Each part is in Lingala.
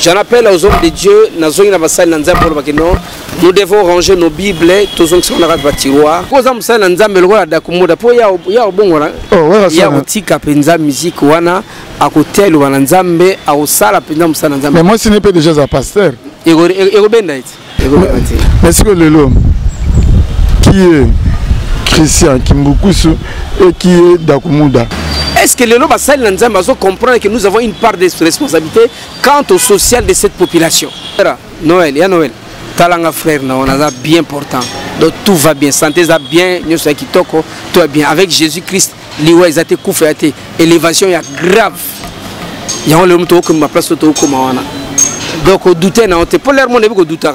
J'en appelle aux hommes de Dieu, nous devons ranger nos Bibles, tous ceux qui sont dans le tiroir. Il y a aussi la musique, mais moi, ce n'est pas déjà un pasteur. Mais c'est que l'homme qui est Christian, qui et qui est Dakumuda. Est-ce que les gens comprennent que nous avons une part de responsabilité quant au social de cette population? Noël, il y a Noël. Talanga frère, on a bien portant. Donc tout va bien, santé va bien, nous sommes tout est bien. Avec Jésus-Christ, l'élévation est grave. Il y a un homme qui m'a placé au Komana. Donc au douter, on ne peut pas leur demander que douter.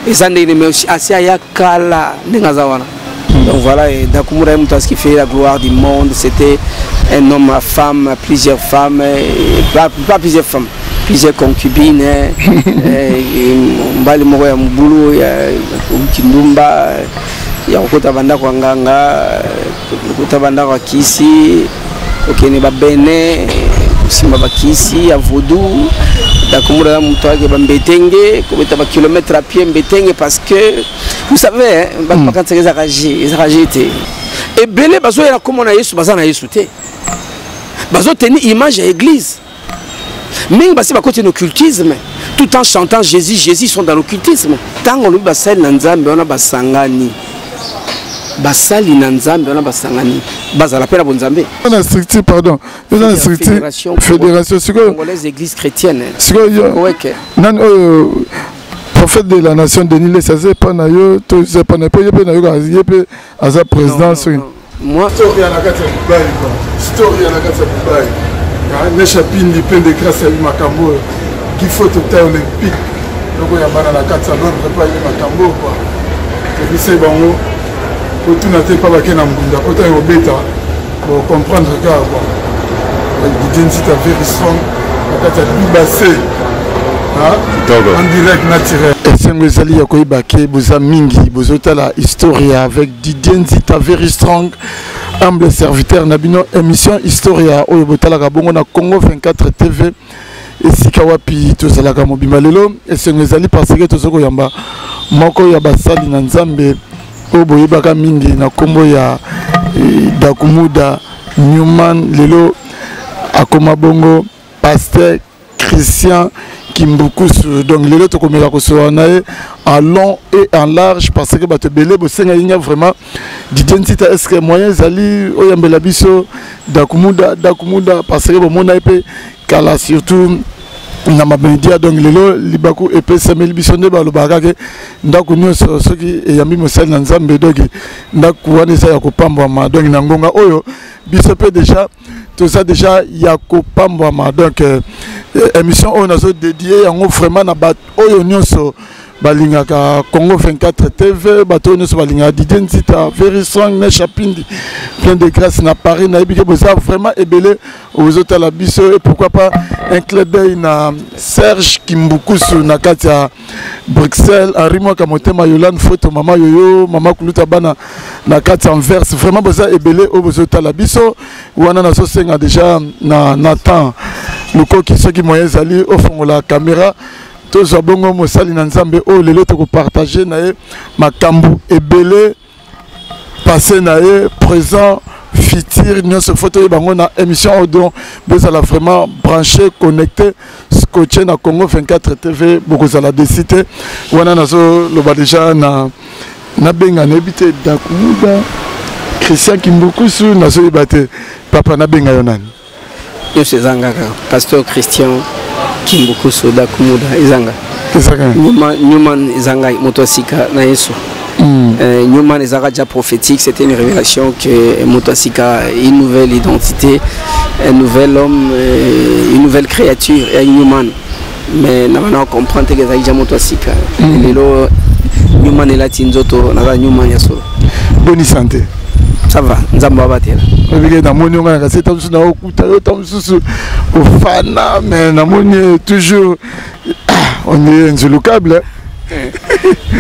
Les années mais aussi assez à Kala, donc voilà, Dakumura ce qui fait la gloire du monde, c'était un homme à femme, plusieurs femmes, pas plusieurs femmes, plusieurs concubines, Mbali Moro ya Mbulu, Kindumba, ya Okota Banda kwa Nganga, Okota Banda kwa Kisi, Okene Babene, Simba Bakisi, ya Vodou, Dakumura Mutwage Bambetenge, Kometa ba kilomètres à pied Mbetenge parce que vous savez, quand c'est les et Belé, il y a comme on a eu une image à l'église. Mais il y a l'occultisme. Tout en chantant Jésus, Jésus sont dans l'occultisme. Tant qu'on a basal nanzambe, on a basangani. Basali nanzambe, on a basangani. Basala pela bonzambe. On a structure, pardon. On a structure. Fédération. Congolaise Église chrétienne. Prophète de la nation de Nile, ça c'est pas naïo, tout c'est pas naïo, à sa présidence. Moi, story à la carte Dubaï, story à la carte Dubaï. Les chapitres plein de grâce à Makambo, qui faut tout temps olympique. Donc il y a mal à la carte à Londres, pas Makambo quoi. Et c'est bon, pour tout n'attendre pas baquer dans Mbunda, pour t'aller au bêta, pour comprendre le gars quoi. L'identité very strong, la carte Dubaï. En direct naturel. Et c'est que Zali Yakoibake, Boza Mingi, Bozota la Historia avec Didier Nzita very strong, humble serviteur, Nabino émission Historia, Oyobotala Gabongo na Congo 24 TV, et Sikawapi, Tozalaka Mobimalelo, et c'est que Zali parce que Tozoko Yamba, Moko Yabasali Nanzambe, Oboyebaka Mingi, na Kombo ya Dakumuda, Newman, Lelo, Akoma Bongo, Pasteur, Christian, Kimbukusu, donc les autres comme la en long et en large parce que bah te belé il y a vraiment d'identité est-ce que moyen zali oyambela biso Dakumuda parce que mon épée kala surtout na mabendia donc lelo libaku épée Samuel bisonde ba lobaka ke ndaku nyonso soki eyambi mosali na nzambe donc ndaku wana eza ya kopambwama donc na ngonga oyo biso pe déjà tout ça déjà ya kopambwama donc émission on a dédié yango vraiment na bat oyo nyonso balingaka Congo 24 TV bato nyonso balingaka Didier Nzita very strong na chapindi plein de grâce na Paris na ebike boza vraiment ebele aux autres la biso et pourquoi pas un clin d'œil na Serge Kimbukusu na kati ya Bruxelles Henri Mwaka Motema Yolande photo mama yoyo mama kuluta bana na kati Anvers vraiment boza ebele aux autres la biso wana na so senga déjà na Nathan Lukoki ceux qui moyen zali au fond la caméra tous abongo mosali na nzambe o lelo to ko partager na ye makambu ebele passé na ye présent futur nyonso photo bango na émission audio bezala vraiment branché connecté scotché na Congo 24 TV bokozala décité wana nazo loba déjà na benga na ebité Dakumuda Christian Kimbukusu nazo ibate papa na benga yonani yo sezangaka pasteur Christian Kimbukusu Dakumuda izanga Newman izanga motosika na Yesu Newman izanga déjà prophétique, c'était une révélation que motosika une nouvelle identité, un nouvel homme, une nouvelle créature et Newman mais on comprend que c'est déjà motosika lelo Newman est là tinzoto na Newman yaso bonne santé. Ça va, nzamba batela. Avec na moni on a cette na okuta yo tamsusu ofana mais na moni toujours on est injouable.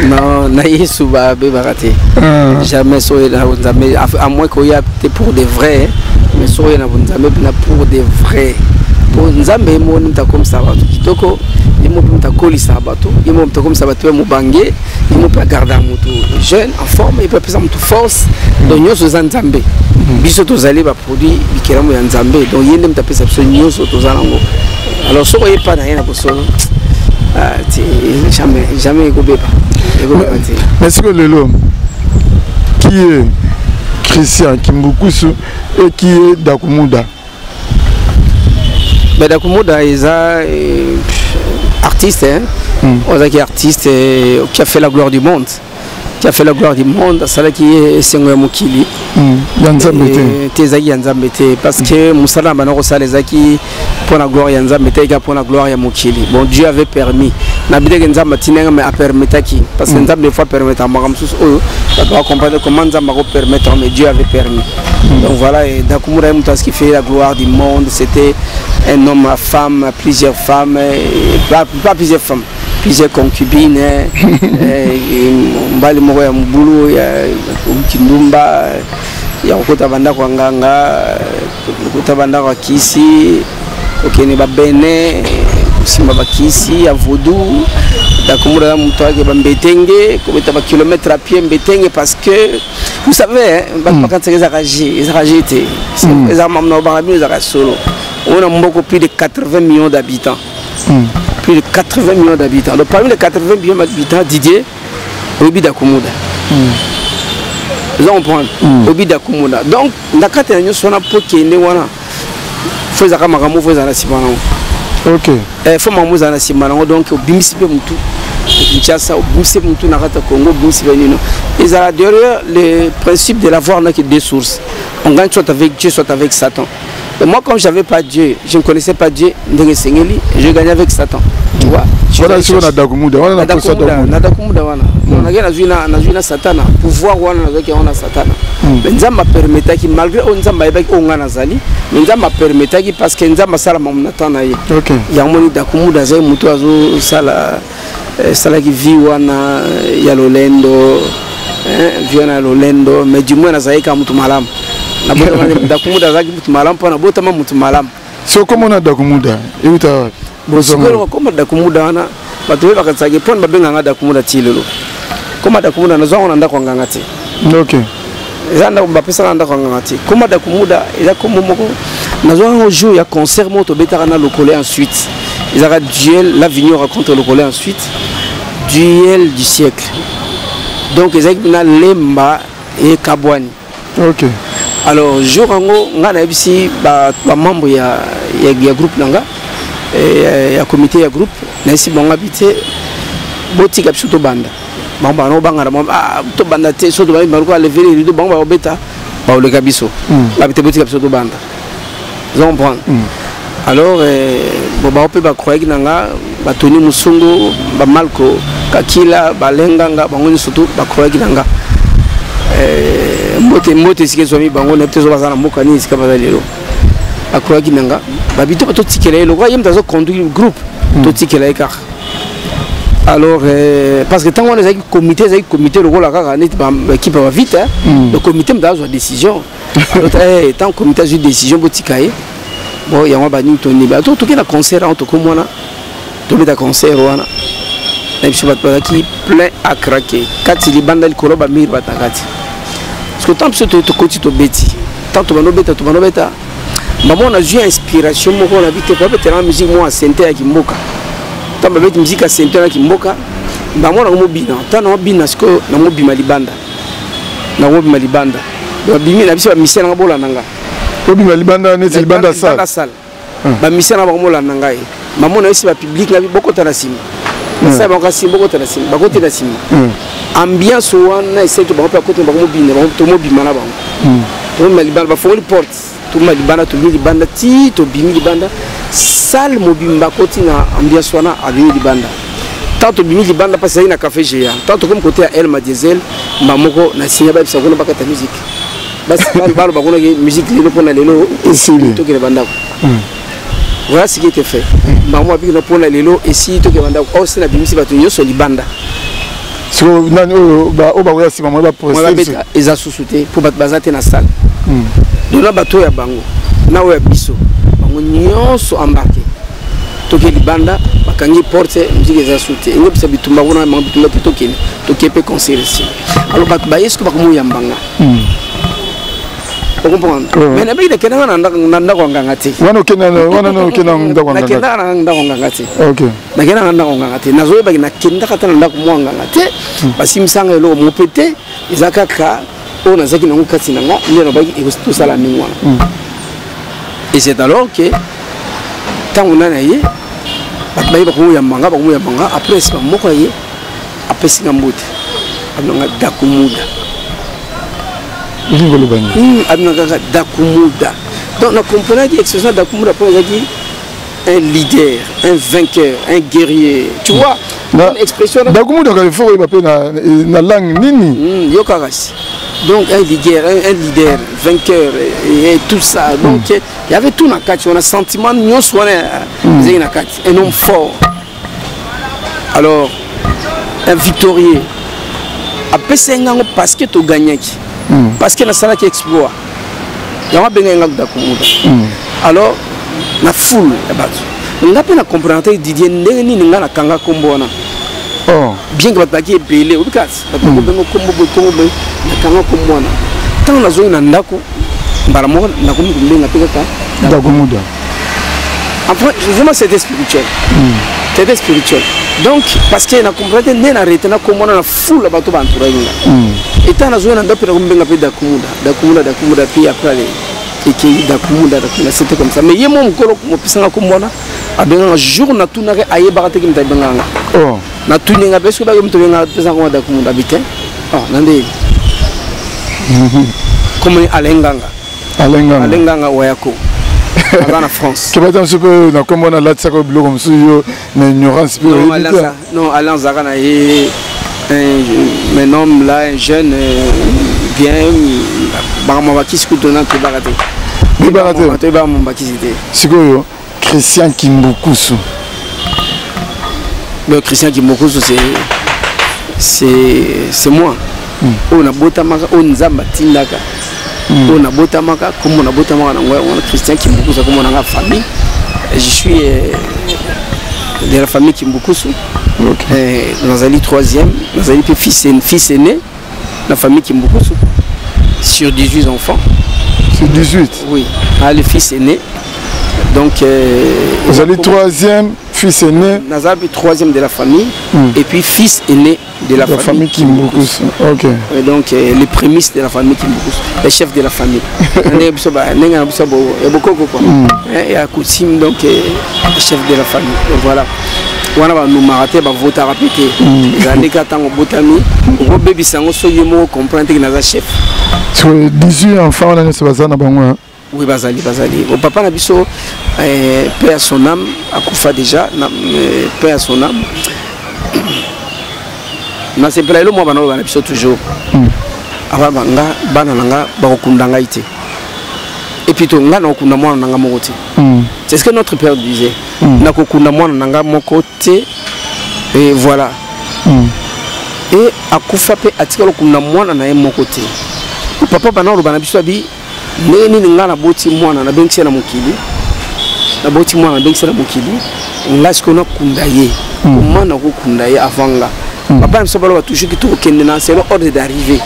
Non, na Yesu ba be barate. Jamais soyez là à moins qu'il y a pour de vrai, mais soyez na bonzambe pour de vrai. po nzambe mo nta comme ça bato kitoko yemo nta kolisa bato yemo nta comme ça bato mo bange yemo pa garder moto jeune en forme et peut faire moto force donc nyoso za nzambe biso tozali ba produit bikeramu ya nzambe donc yende mta pesa biso nyoso tozanango alors soko yepa na yena bosolo jamais égobeba. Mais est-ce que l'homme qui est Christian Kimbukusu et qui est Dakumuda? Mais Dakumuda est un artiste, qui est artiste qui a fait la gloire du monde. Qui a fait la gloire du monde, c'est là qui est Sengwe Mukili. Tezaki Yanzambete parce que Moussala Manorosa les aki pour la gloire Yanzambete et pour la gloire ya Mukili. Bon, Dieu avait permis. Nabide Nzamba Tinenga mais a permis parce que Nzamba des fois permet à Maramsus on doit comprendre comment Nzamba permettre mais Dieu avait permis. Donc voilà, et Dakumura Moutas qui fait la gloire du monde, c'était un homme à femme, plusieurs femmes, pas plusieurs femmes. Plusieurs concubines, mbali moko ya mbulu ya kindumba ya kokota banda kwa nganga kokota banda kwa kisi okene ba bene kusimba ba kisi ya voodoo Dakumura ya muto ake ba mbetenge kobeta ba kilomètre à pied mbetenge parce que vous savez quand c'est exagéré c'est ça mamno ba bi za solo on a mboko plus de 80 millions d'habitants. Plus de 80 millions d'habitants. Donc parmi les 80 millions d'habitants, Didier, Obi Dakumuda. Là on prend Obi Dakumuda. Donc, la carte est une poche qui est née. Faut que Magamou fasse un assimano. Ok. Faut que un assimano. Donc, au Bimisipe Moutou, au Bimisipe Moutou, Narata Congo, Bimisipe Nino. Et ça, derrière le principe de l'avoir n'a que deux sources. On gagne soit avec Dieu, soit avec Satan. Et moi, comme je n'avais pas Dieu, je ne connaissais pas Dieu, je gagnais avec Satan. Tu vois? Voilà, si on a Dakumuda, on a Dakumuda, on a Satan, pouvoir, on a Satan. Mais ça m'a permis, malgré que Nzamba avec Onganazali, mais ça m'a permis parce que Nzamba Salam Natanaï. Il y a un Dakumuda, Zay Mutuazo, Sala qui vit à Lolendo, Viona Lolendo, mais du moins, Nazaïka Mutumalam. Dakumuda zaki mutu malam pana botama mutu malam. So comment on a Dakumuda? Et où t'as? Bon, comment Dakumuda na batowe bakatsaki pon babenga Dakumuda tilelo. Comment Dakumuda na zonga nda kwanga ti. OK. Zanda mbapesa nda kwanga ti. Comment Dakumuda eza comme moko na zonga jour ya concert moto betara na lokole ensuite. Ils aura duel l'avenir raconte le lokole ensuite. Duel du siècle. Donc ezaki na Lemba et Kabwani. OK. Alors, jour ango ngana bisi ba membre ya groupe nanga ya comité ya groupe na si bonga bité botika biso to banda bamba no banga to banda te so to ba ko lever les rideaux bamba obeta ba ole kabiso ba bité botika biso to banda on prend alors bo ba ope ba croire nanga ba Tony Musungu ba Malko Kakila ba Lenganga bangoni surtout ba croire nanga mote sike zomi bango na tezo bazana moka ni sika bazalelo akroa kinanga babito to tikela lo yem dazo conduire groupe to tikela ekar alors parce que tant on les comité le rôle kaka net ba équipe va vite le comité m'dazo décision tant comité a décision botikaye bon ya ba ni to ni ba to ke na concert en to ko mona to be da concert wana na biso ba ki plein à craquer kati libanda likolo ba mir batakati. Parce que tant que tu continues to beti, tant tu vas beta, maman on a eu inspiration, moi on a vu que tu peux la musique moi à Sainte à Kimboka, tant que tu musique à Sainte à Kimboka, maman on a mobile, tant on a bien parce que on a mobile malibanda, on a mobile malibanda, on a bien la mission mission na bola nanga, mobile malibanda n'est libanda sale, ma mission na bola nanga, maman on a aussi la public na beaucoup de la sim. Ça va encore beaucoup de la sim, beaucoup de la sim. Ambiance wana essaie de beaucoup côté beaucoup bien, tout mobile malaba. Tout malibanda, va faut les portes, tout malibanda, tout libanda, ti, tout bimi libanda. Salle mobile ba côté na ambiance wana a bimi libanda. Tant tout bimi libanda parce qu'il y a un café géant. Tant comme côté à Elma Diesel, mamoko na signa ba bisa kuna bakata musique. Bas balo ba kuna musique lelo pona lelo ici tout que banda. Voilà ce qui était fait. Maman a vu pour la lelo et si tu demandes au c'est la bimisi batunyo sur libanda. So nani ba oba si maman ba procès. Ils a sous-souté pour battre bazate na salle. De là bateau ya bango. na oya biso bango nyonso embarqué toke libanda bakangi porte musique eza soute ngo bisa bitumba kuna ma bitumba tokene tokepe concert ici alors bato ba yesko bakomo yambanga on comprend mais na bide kenanga na ndako nganga te wana no kenanga ndako nganga na kenanga ndako nganga te okay na kenanga ndako nganga te nazo yeba na kenda kata na ndako mo nganga te basimsanga elo mo pete ezaka ka on a zaki na ngukati nanga ndeno baki tout ça la mingwa et c'est alors que quand on a naie bato bakomo yambanga après c'est moko ye après singa mbote abanga dakumuda Dakumuda. Donc, on comprenait que l'expression Dakumuda un leader, un vainqueur, un guerrier. Tu vois, l'expression Dakumuda, il faut la langue nini. Donc, un leader, vainqueur et tout ça. Donc, il y avait tout dans le cas. On a un sentiment, un homme fort. Alors, un victorieux. Après, c'est un homme parce que tu as gagné. Parce que la salle qui exploit, il y a un Dakumuda. Alors, la foule, on a pu comprendre que Didier Ndeni n'a pas kanga kombona. Bien que votre paquet est belé, ou casse, la combo kombo, la kanga kombona. Tant la zone n'andako, baramon, n'a comme une Dakumuda. Enfin, vraiment, c'était spirituel. C'était spirituel. Donc, parce qu'il a compris que n'a arrêté na comment la foule là-bas tout entouré. Et tant la zone n'a pas pu appeler Dakumuda, puis après et qui Dakumuda, c'était comme ça. Mais il y a mon colo, mon puissant comme moi, a bien un jour n'a tout n'a aïe baraté qui me t'a bien. Oh, n'a tout n'a pas ce que me t'a bien puissant comme Dakumuda habité. Oh, n'andé. Comme Alenganga Wayako. En France. Qui va être un peu dans comment on a là de ça comme bleu comme ça, mais ignorance spirituelle. Non, Alain Zagana est un homme là, un jeune, bien, Baramavaki, ce que tu as baraté. Tu vas mon bakisité. C'est quoi, Christian Kimbukusu? Le Christian Kimbukusu, c'est moi. On a botamaka, on zamba tindaka. On a botamaka, comme on a botamaka, on a Christian Kimbukusu, comme on a la famille. Je suis de la famille Kimbukusu. Nous allons troisième, nous allons fils aîné, la famille Kimbukusu, sur 18 enfants. Sur 18? Oui, le fils aîné. Donc, vous allez troisième, fils aîné. Nous allons troisième de la famille, et puis fils aîné de la famille Kimbukusu. Ok. Et donc, les prémices de la famille Kimbukusu, les chefs de la famille. Il y a beaucoup quoi. Et à Koutsim, donc, les chefs de la famille. Donc, voilà. On va nous marquer, on va voter à répéter. Les années 4 ans, on va voter. On va bébé ça, on va comprendre qu'il y a un chef. Sur 18 enfants, on a ce bazar na bango. Oui, Bazali. Mon papa n'a biso, paix à son âme, à Koufa déjà, paix à son âme. Mais c'est pour le moi, on a biso toujours. Avant, bananga, bakokundanga ite. Et puis, on a okunda mwana nanga mokote. C'est ce que notre père disait. Nakokunda mwana nanga mokote. Et voilà. Et à Koufa pe atika okunda mwana na mokote. Papa banalo bana biso abi neni ngana boti mwana na bengisi na mokili. Na boti mwana na bengisi na mokili. Là ce qu'on a kundaye. Comment na ko kundaye avanga. Papa ne sabalo toujours qui tout kendena c'est l'ordre d'arriver.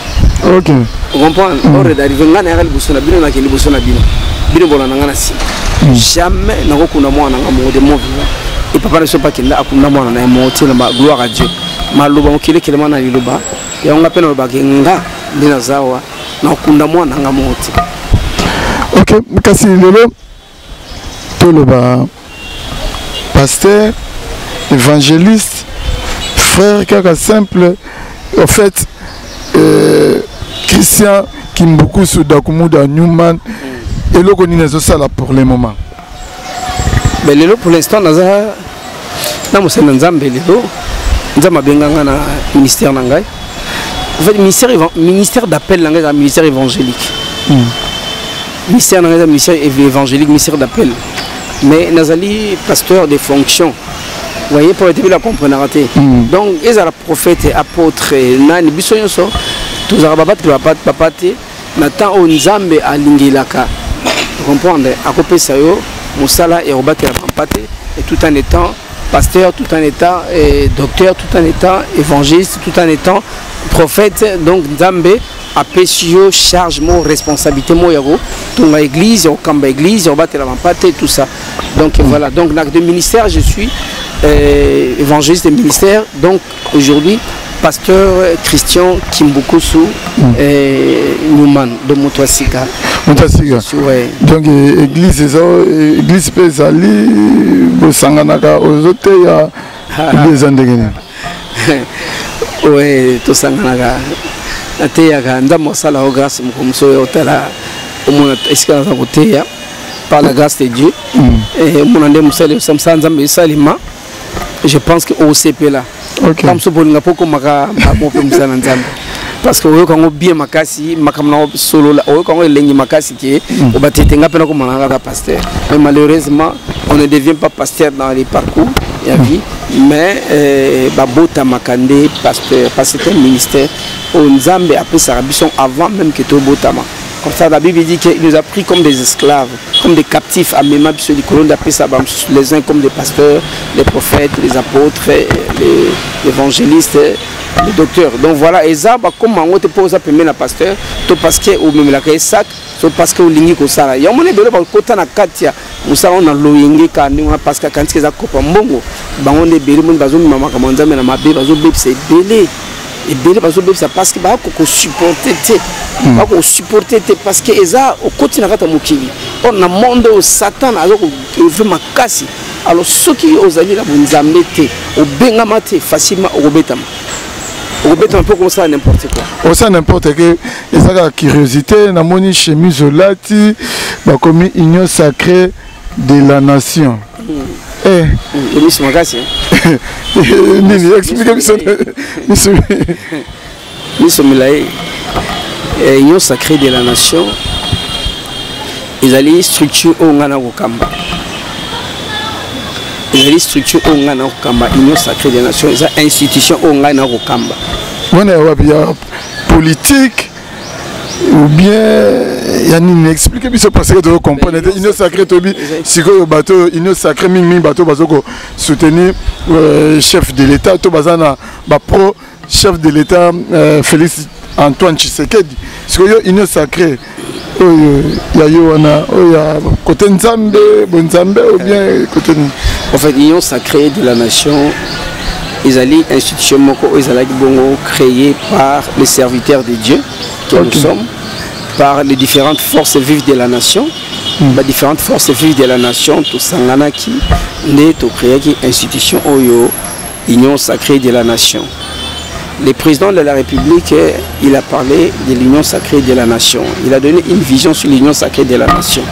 OK. On comprend l'ordre d'arriver ngana yali busona bino na keli busona bino. Bino bona ngana si. Jamais na ko kunda mwana ngamo de mon vivant. Et papa ne sait pas qu'il a kunda mwana na moti na gloire à Dieu. Maloba mokili kelema na liloba. Ya on appelle ba genga dina zawa. Ok, kasi lelo toloba pasteur, évangéliste, frère kaka simple, en fait Christian Kimbukusu Dakumuda Newman et le connaît ça là pour le moment. Mais lelo pour l'instant naza na musena nzambe lelo nzama benganga na ministère nangai. En fait, ministère d'appel, un ministère évangélique. Ministère évangélique, ministère d'appel. Mais Nazali, pasteur des fonctions. Vous voyez, pour être la comprendre. Donc, ils sont prophètes et apôtres. Nani, bisoyoso, tous les rababat, papate, Nathan Onzambe à Lingilaka. comprendre à côté ça yo musala et roba la pampate et tout en étant pasteur, tout en étant docteur, tout en étant évangéliste, tout en étant prophète. Donc Nzambe a péché charge mon responsabilité mon yaro dans l'église, au camp église, au battre la pampate et tout ça. Donc voilà, donc dans le ministère je suis évangéliste de ministère. Donc aujourd'hui pasteur Christian Kimbukusu Newman de Moutouassika. Ouais. Donc église Pesali Bosanganaka aux autres il y a des années. Oui, tout Sanganaka. Ateyaka ndamo sala au grâce mukomso yotala omona esika za koteya par la grâce de Dieu. Et mon ande musale samsanza salima. Je pense que OCP là. Comme ce bolinga poko maka makope musala nzambe. Parce que on bien makasi makamna solo là on lengi makasi qui au batetenga pena ko mananga pasteur. Mais malheureusement on ne devient pas pasteur dans les parcours et vie, mais babota makande pasteur parce que c'est un ministère au Nzambe après sa rabison avant même que to botama. Comme ça la Bible dit qu'il nous a pris comme des esclaves, comme des captifs à même sur les colonnes d'après ça les uns comme des pasteurs, les prophètes, les apôtres, les évangélistes, les docteurs. Donc voilà, et ça comment on te pose à payer la pasteur, to parce que ou même la sac, to parce que au lingi ko sala. Ya mone bele ba kota na katia, musala on a loyenge kandi on a parce que quand c'est ça kopa mbongo, ba on est bele mon bazo mama kamanza mais na mabe bazo bebe c'est belé. Et belé bazo bebe ça parce que ba ko supporter ba ko supporter parce que eza au côté na kata mokili. On a monde au Satan alors veut makasi. Alors ceux qui osali la bunzambe te, au bengamate facilement au betama. On peut un peu comme ça n'importe quoi. Ça n'importe quoi. Et ça la curiosité, na moni chemise olati, ba comme union sacrée de la nation. Eh. Miss Magasi. Nini explique-moi ça. Miss Milaye. Union sacrée de la nation. Ils allaient structure au ngana kokamba. Ils allaient structure au ngana kokamba. Union sacrée de la nation. Ils ont institution au ngana kokamba. On est politique ou bien il y a une expliquer puis c'est parce que tu comprends union sacrée tobi si que bateau union sacrée ming bateau bazoko soutenir chef de l'état to bazana ba pro chef de l'état Félix Antoine Tshisekedi si que union sacrée il y a yona il y a côté Nzambe bonzambe ou bien côté en fait union sacrée de la nation. Ils allaient institution créée par les serviteurs de Dieu que nous sommes, par les différentes forces vives de la nation, les différentes forces vives de la nation, tout sangana qui n'est au créé qui institution Oyo, Union sacrée de la nation. Le président de la République, il a parlé de l'Union sacrée de la nation. Il a donné une vision sur l'Union sacrée de la nation.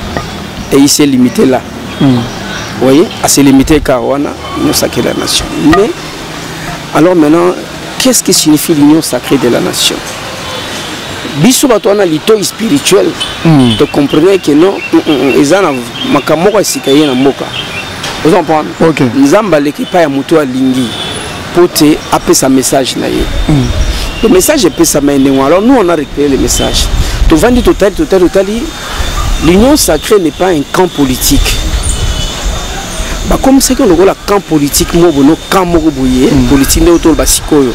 Et il s'est limité là. Vous voyez, à se limiter car on a l'Union sacrée de la nation. Mais alors maintenant, qu'est-ce que signifie l'union sacrée de la nation? Biso bato na lito spirituel. Tu comprenez que non, ezana makamoko sikaye na mboka. Vous comprenez? OK. Nzamba l'équipa ya muto alingi pote apesa message na ye. Le message est pesa maine. Alors nous on a récupéré le message. Tu vends total. L'union sacrée n'est pas un camp politique. Bah comme c'est que le camp politique mobono camp moboye politique ne autour basikoyo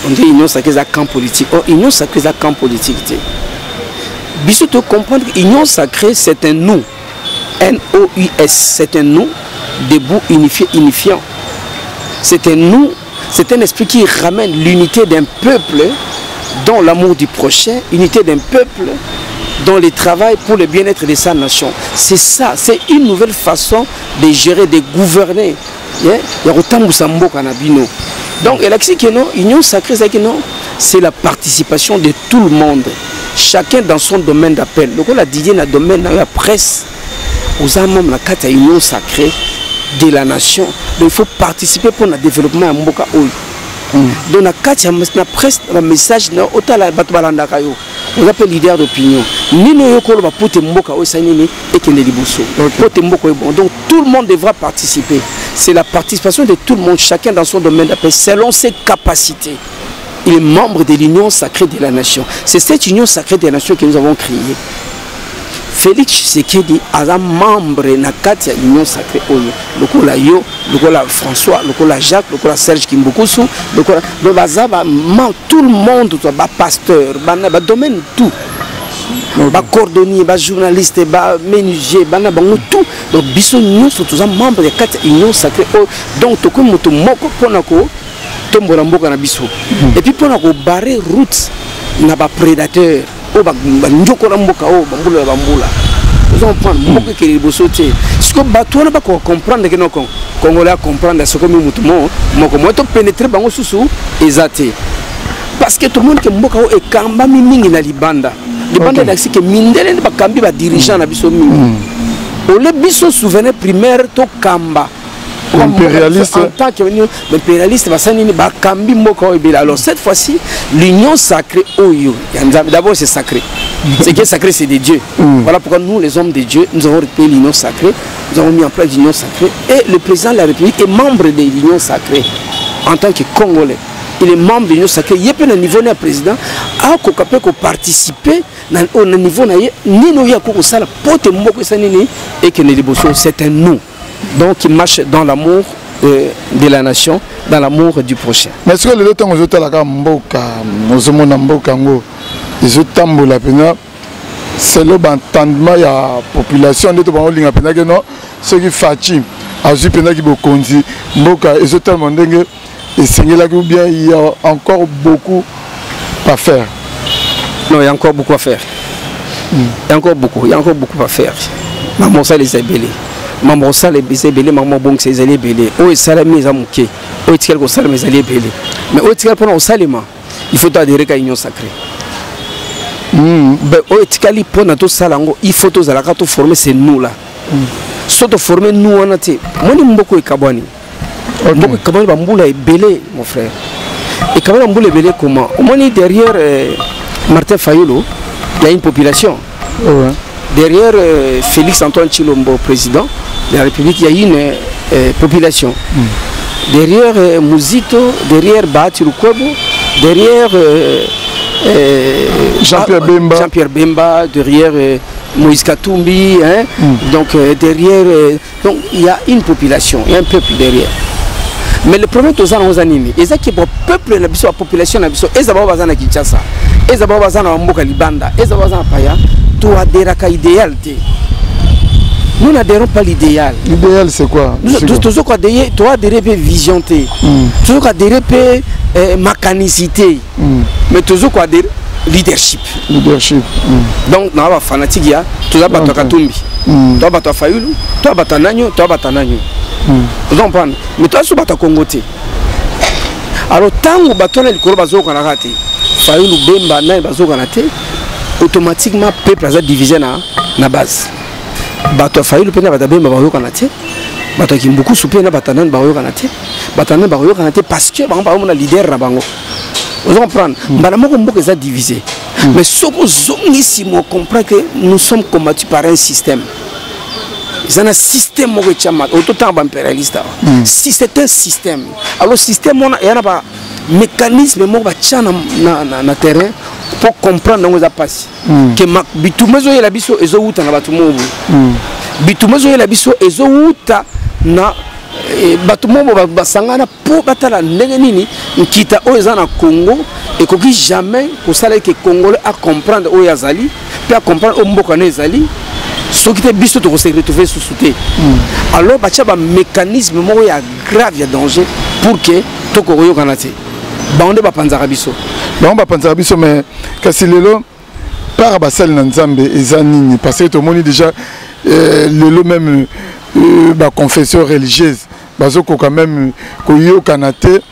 on dit union sacrée ça camp politique or union sacrée ça camp politique biso to comprendre que union sacrée c'est un nous NOUS c'est un nous debout unifiant c'est un nous c'est un esprit qui ramène l'unité d'un peuple dans l'amour du prochain, unité d'un peuple dans le travail pour le bien-être de sa nation. C'est ça, c'est une nouvelle façon de gérer, de gouverner. Donc, l'union sacrée, c'est la participation de tout le monde, chacun dans son domaine d'appel. Donc, on a dit dans le domaine de la presse, aux hommes, la carte union sacrée de la nation. Donc, il faut participer pour le développement de Mboka Oyo. Donc, la carte la presse, le message, on appelle leader d'opinion. Donc tout le monde devra participer. C'est la participation de tout le monde, chacun dans son domaine d'appel, selon ses capacités. Il est membre de l'union sacrée de la nation. C'est cette union sacrée de la nation que nous avons créée. Félix Tshisekedi aza membre na kati ya Union Sacrée oyo lokola yo lokola François lokola Jacques lokola Serge Kimbukusu lokola baza ba tout le monde to ba pasteur ba domaine tout ba cordonnier ba journaliste ba menuisier bana bango tout donc biso nyonso toza membre ya kati ya Union Sacrée oyo donc to ko moto moko pona ko tombola mboka na biso et puis pona ko barrer route na ba prédateur o ba njokola mboka o bambula bambula ils ont prendre mboka ke liboso te ce que bato na ba ko comprendre que non congolais à comprendre ce que mutu moko moto pénétrer bango susu ezate parce que tout le monde que mboka o e kamba mingi na libanda libanda d'accès que mindele ba kambi ba dirigeant na biso mingi o le biso souvenir primaire to kamba impérialiste en tant qu'impérialiste alors cette fois-ci l'union sacrée oyo d'abord c'est sacré ce qui est sacré c'est des dieux voilà pourquoi nous les hommes de Dieu nous avons repris l'union sacrée nous avons mis en place l'union sacrée et le président de la République est membre de l'union sacrée en tant que Congolais il est membre de l'union sacrée il y a pas un niveau de président à participer au niveau ni nous y a quoi ça la pote moko sanini et que les c'est un nous. Donc il marche dans l'amour de la nation, dans l'amour du prochain. Mais est-ce que le temps où je suis là, c'est l'entendement de la population de ceux qui fatiguent, qui il y a encore beaucoup à faire. Non, il y a encore beaucoup à faire. Il y a encore beaucoup à faire. Maman, ça les a belés. Maman ça les belé maman bon c'est les belé o salami za muke o tikel ko salami za les belé mais o tikel pour salima il faut adhérer à l'union sacrée ben o tikel pour na to salango il faut to zalaka to former c'est nous là surtout former nous on a té moni mboko e kabani mboko kabani ba mbula e belé mon frère et kabani mbula e belé comment moni derrière Martin Fayulu il y a une population derrière Félix Antoine Tshilombo, président de la République, il y a une population. Derrière Mouzito, derrière Bahati Lukwebo, derrière Jean-Pierre Bemba, derrière Moïse Katumbi, hein, donc derrière... donc il y a une population, il y a un peuple derrière. Mais le problème c'est que les peuple, la population, ils sont à Kinshasa, ils sont à Mboka Libanda, ils sont à Paya. Tu adhères à l'idéal. Nous n'adhérons pas à l'idéal. L'idéal c'est quoi? Tu as adhéré à vision, tu as adhéré à mécanicité, mais tu as adhéré à leadership. Donc, nous avons fanatique, tu as battu Katumbi, tu as battu Fayulu, tu as battu Nanyo, tu as battu Nanyo. Vous comprenez? Mais tu as battu Congoté. Alors, tant que tu as battu Congoté, Fayulu, Bemba, Nanyo, Congoté, automatiquement le peuple a divisé na base. Bato Fayulu pena batabe bayo kanate. Bato Kimbuku soupé na batanan bayo kanate. Batanan bayo kanate parce que ba na leader na bango. Vous comprenez? Bana moko mboka za divisé. Mais ce que zongi on comprend que nous sommes combattus par un système. Il y a un système moko chama autant impérialiste. Si c'est un système. Alors le système on a pas mécanisme moko ba chana na terrain pour comprendre nous a passé que bitumezo ya biso ezo uta na batumobo bitumezo ya biso ezo uta na batumobo basangana pour batala ndenge nini nkita oza na Congo et koki jamais ko sala que Congolais à comprendre o yazali puis à comprendre o mboka na ezali ce qui te biso to se retrouver sous sauté alors bacha ba mécanisme moko ya grave ya danger pour que to ko yo kanate bande ba panzara biso mais kasi lelo par basal na nzambe ezanini parce que tout le monde déjà lelo même ba confession religieuse bazoko quand même koyo kanate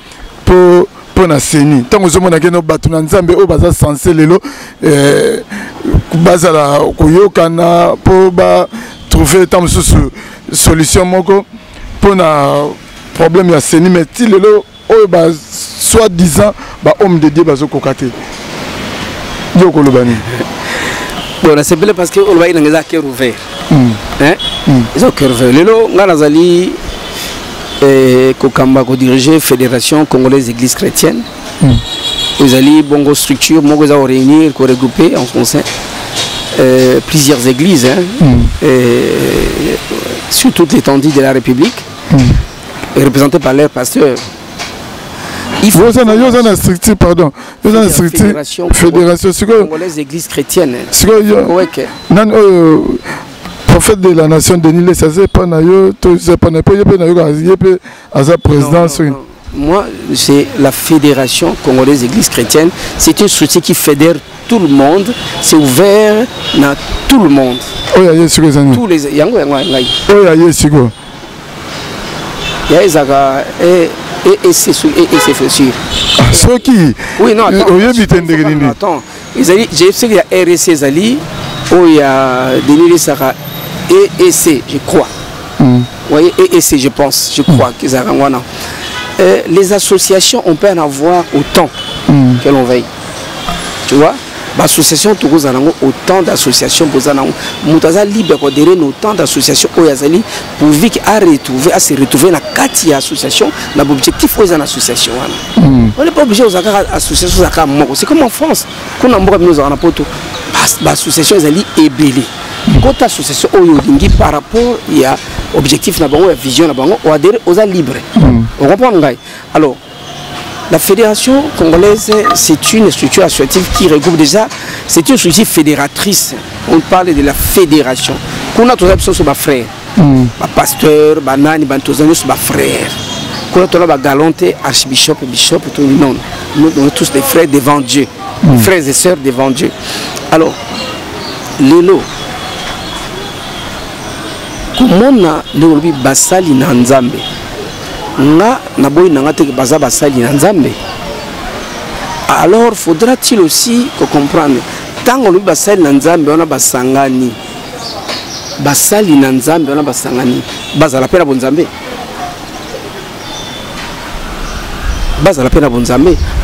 pour na seni tant que mona keno batu na nzambe o baza censé lelo bazala koyo kana pour ba trouver tant solution moko pour na problème ya seni mais ti lelo o ba soi-disant ba homme de Dieu bazoko kate. Bon, c'est parce que on va y aller à cœur ouvert. Ils ont cœur ouvert. Lelo nganazali kokamba ko diriger fédération congolaise d'église chrétienne. Ils allaient bongo structure, mongo za réunir, ko regrouper en conseil. plusieurs églises, sur toute l'étendue de la République, représentées par leurs pasteurs. Il faut structure, pardon, fédération congolaise d'église chrétienne. Prophète de la nation Denis ça c'est pas présidence. Moi, c'est la fédération congolaise d'église chrétienne. C'est une structure qui fédère tout le monde. C'est ouvert à tout le monde. Tous les et c'est sûr. Ceux qui. Oui, non, attends. J'ai sais qu'il y a RSC Zali, il y a Denis Sara EEC, je crois. Vous voyez, EEC, je pense, je crois qu'ils ont. Les associations, on peut en avoir autant que l'on veille. Tu vois? L'association, autant d'associations, Moutaza libre d'adhérer autant d'associations pour se retrouver dans la 4 association, dans l'objectif aux associations. On n'est pas obligé aux associations. C'est comme en France. Quand on a nous en poto, l'association est ébélée. Quand l'association par rapport il y a objectif, il y a vision, on adhère aux libres. On comprend? Alors, la fédération congolaise, c'est une structure associative qui regroupe déjà, c'est une structure fédératrice. On parle de la fédération. Qu'on a tous les frères, pasteur, banani, bantozani, frères. Qu'on a tous les galantés, archbishop, bishop, non. Nous sommes tous des frères devant Dieu, frères et sœurs devant Dieu. Alors, Lélo, comment on a le basali na nzambe? Alors faudra-t-il aussi comprendre tant que basali nanzambe on a basangani basali nanzambe on a basangani bazala pena bonzambe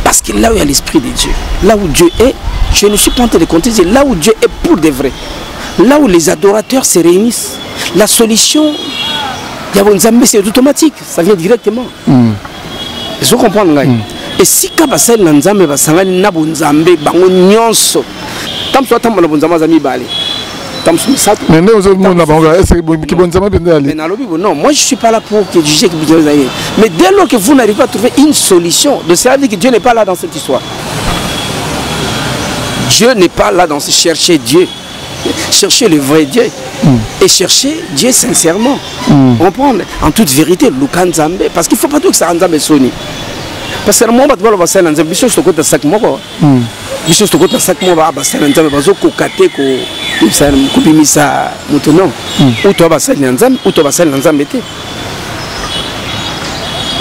parce que là où il y a l'esprit de Dieu, là où Dieu est, je ne suis pas en train de compter, c'est là où Dieu est pour de vrai, là où les adorateurs se réunissent, la solution. C'est automatique, ça vient directement. Je comprends. Et si Kabasel Nanzambe va s'en aller, Nabonzambe, Bango Nyonso, Tam soit Tam Bonzama Bali. Mais non, moi je ne suis pas là pour que juger que vous ayez. Mais dès lors que vous n'arrivez pas à trouver une solution, de cela dire que Dieu n'est pas là dans cette histoire. Dieu n'est pas là dans ce chercher Dieu. Chercher le vrai Dieu et chercher Dieu sincèrement. Comprendre en toute vérité Lukan Zambé, parce qu'il ne faut pas tout que ça Nzambe soni. Parce que le moment où on va faire Nzambe, biso to kota sac moko. Biso to kota sac moko ba faire Nzambe bazo ko kate ko bimisa mutono. Ou to ba faire Nzambe, ou to ba faire Nzambe te.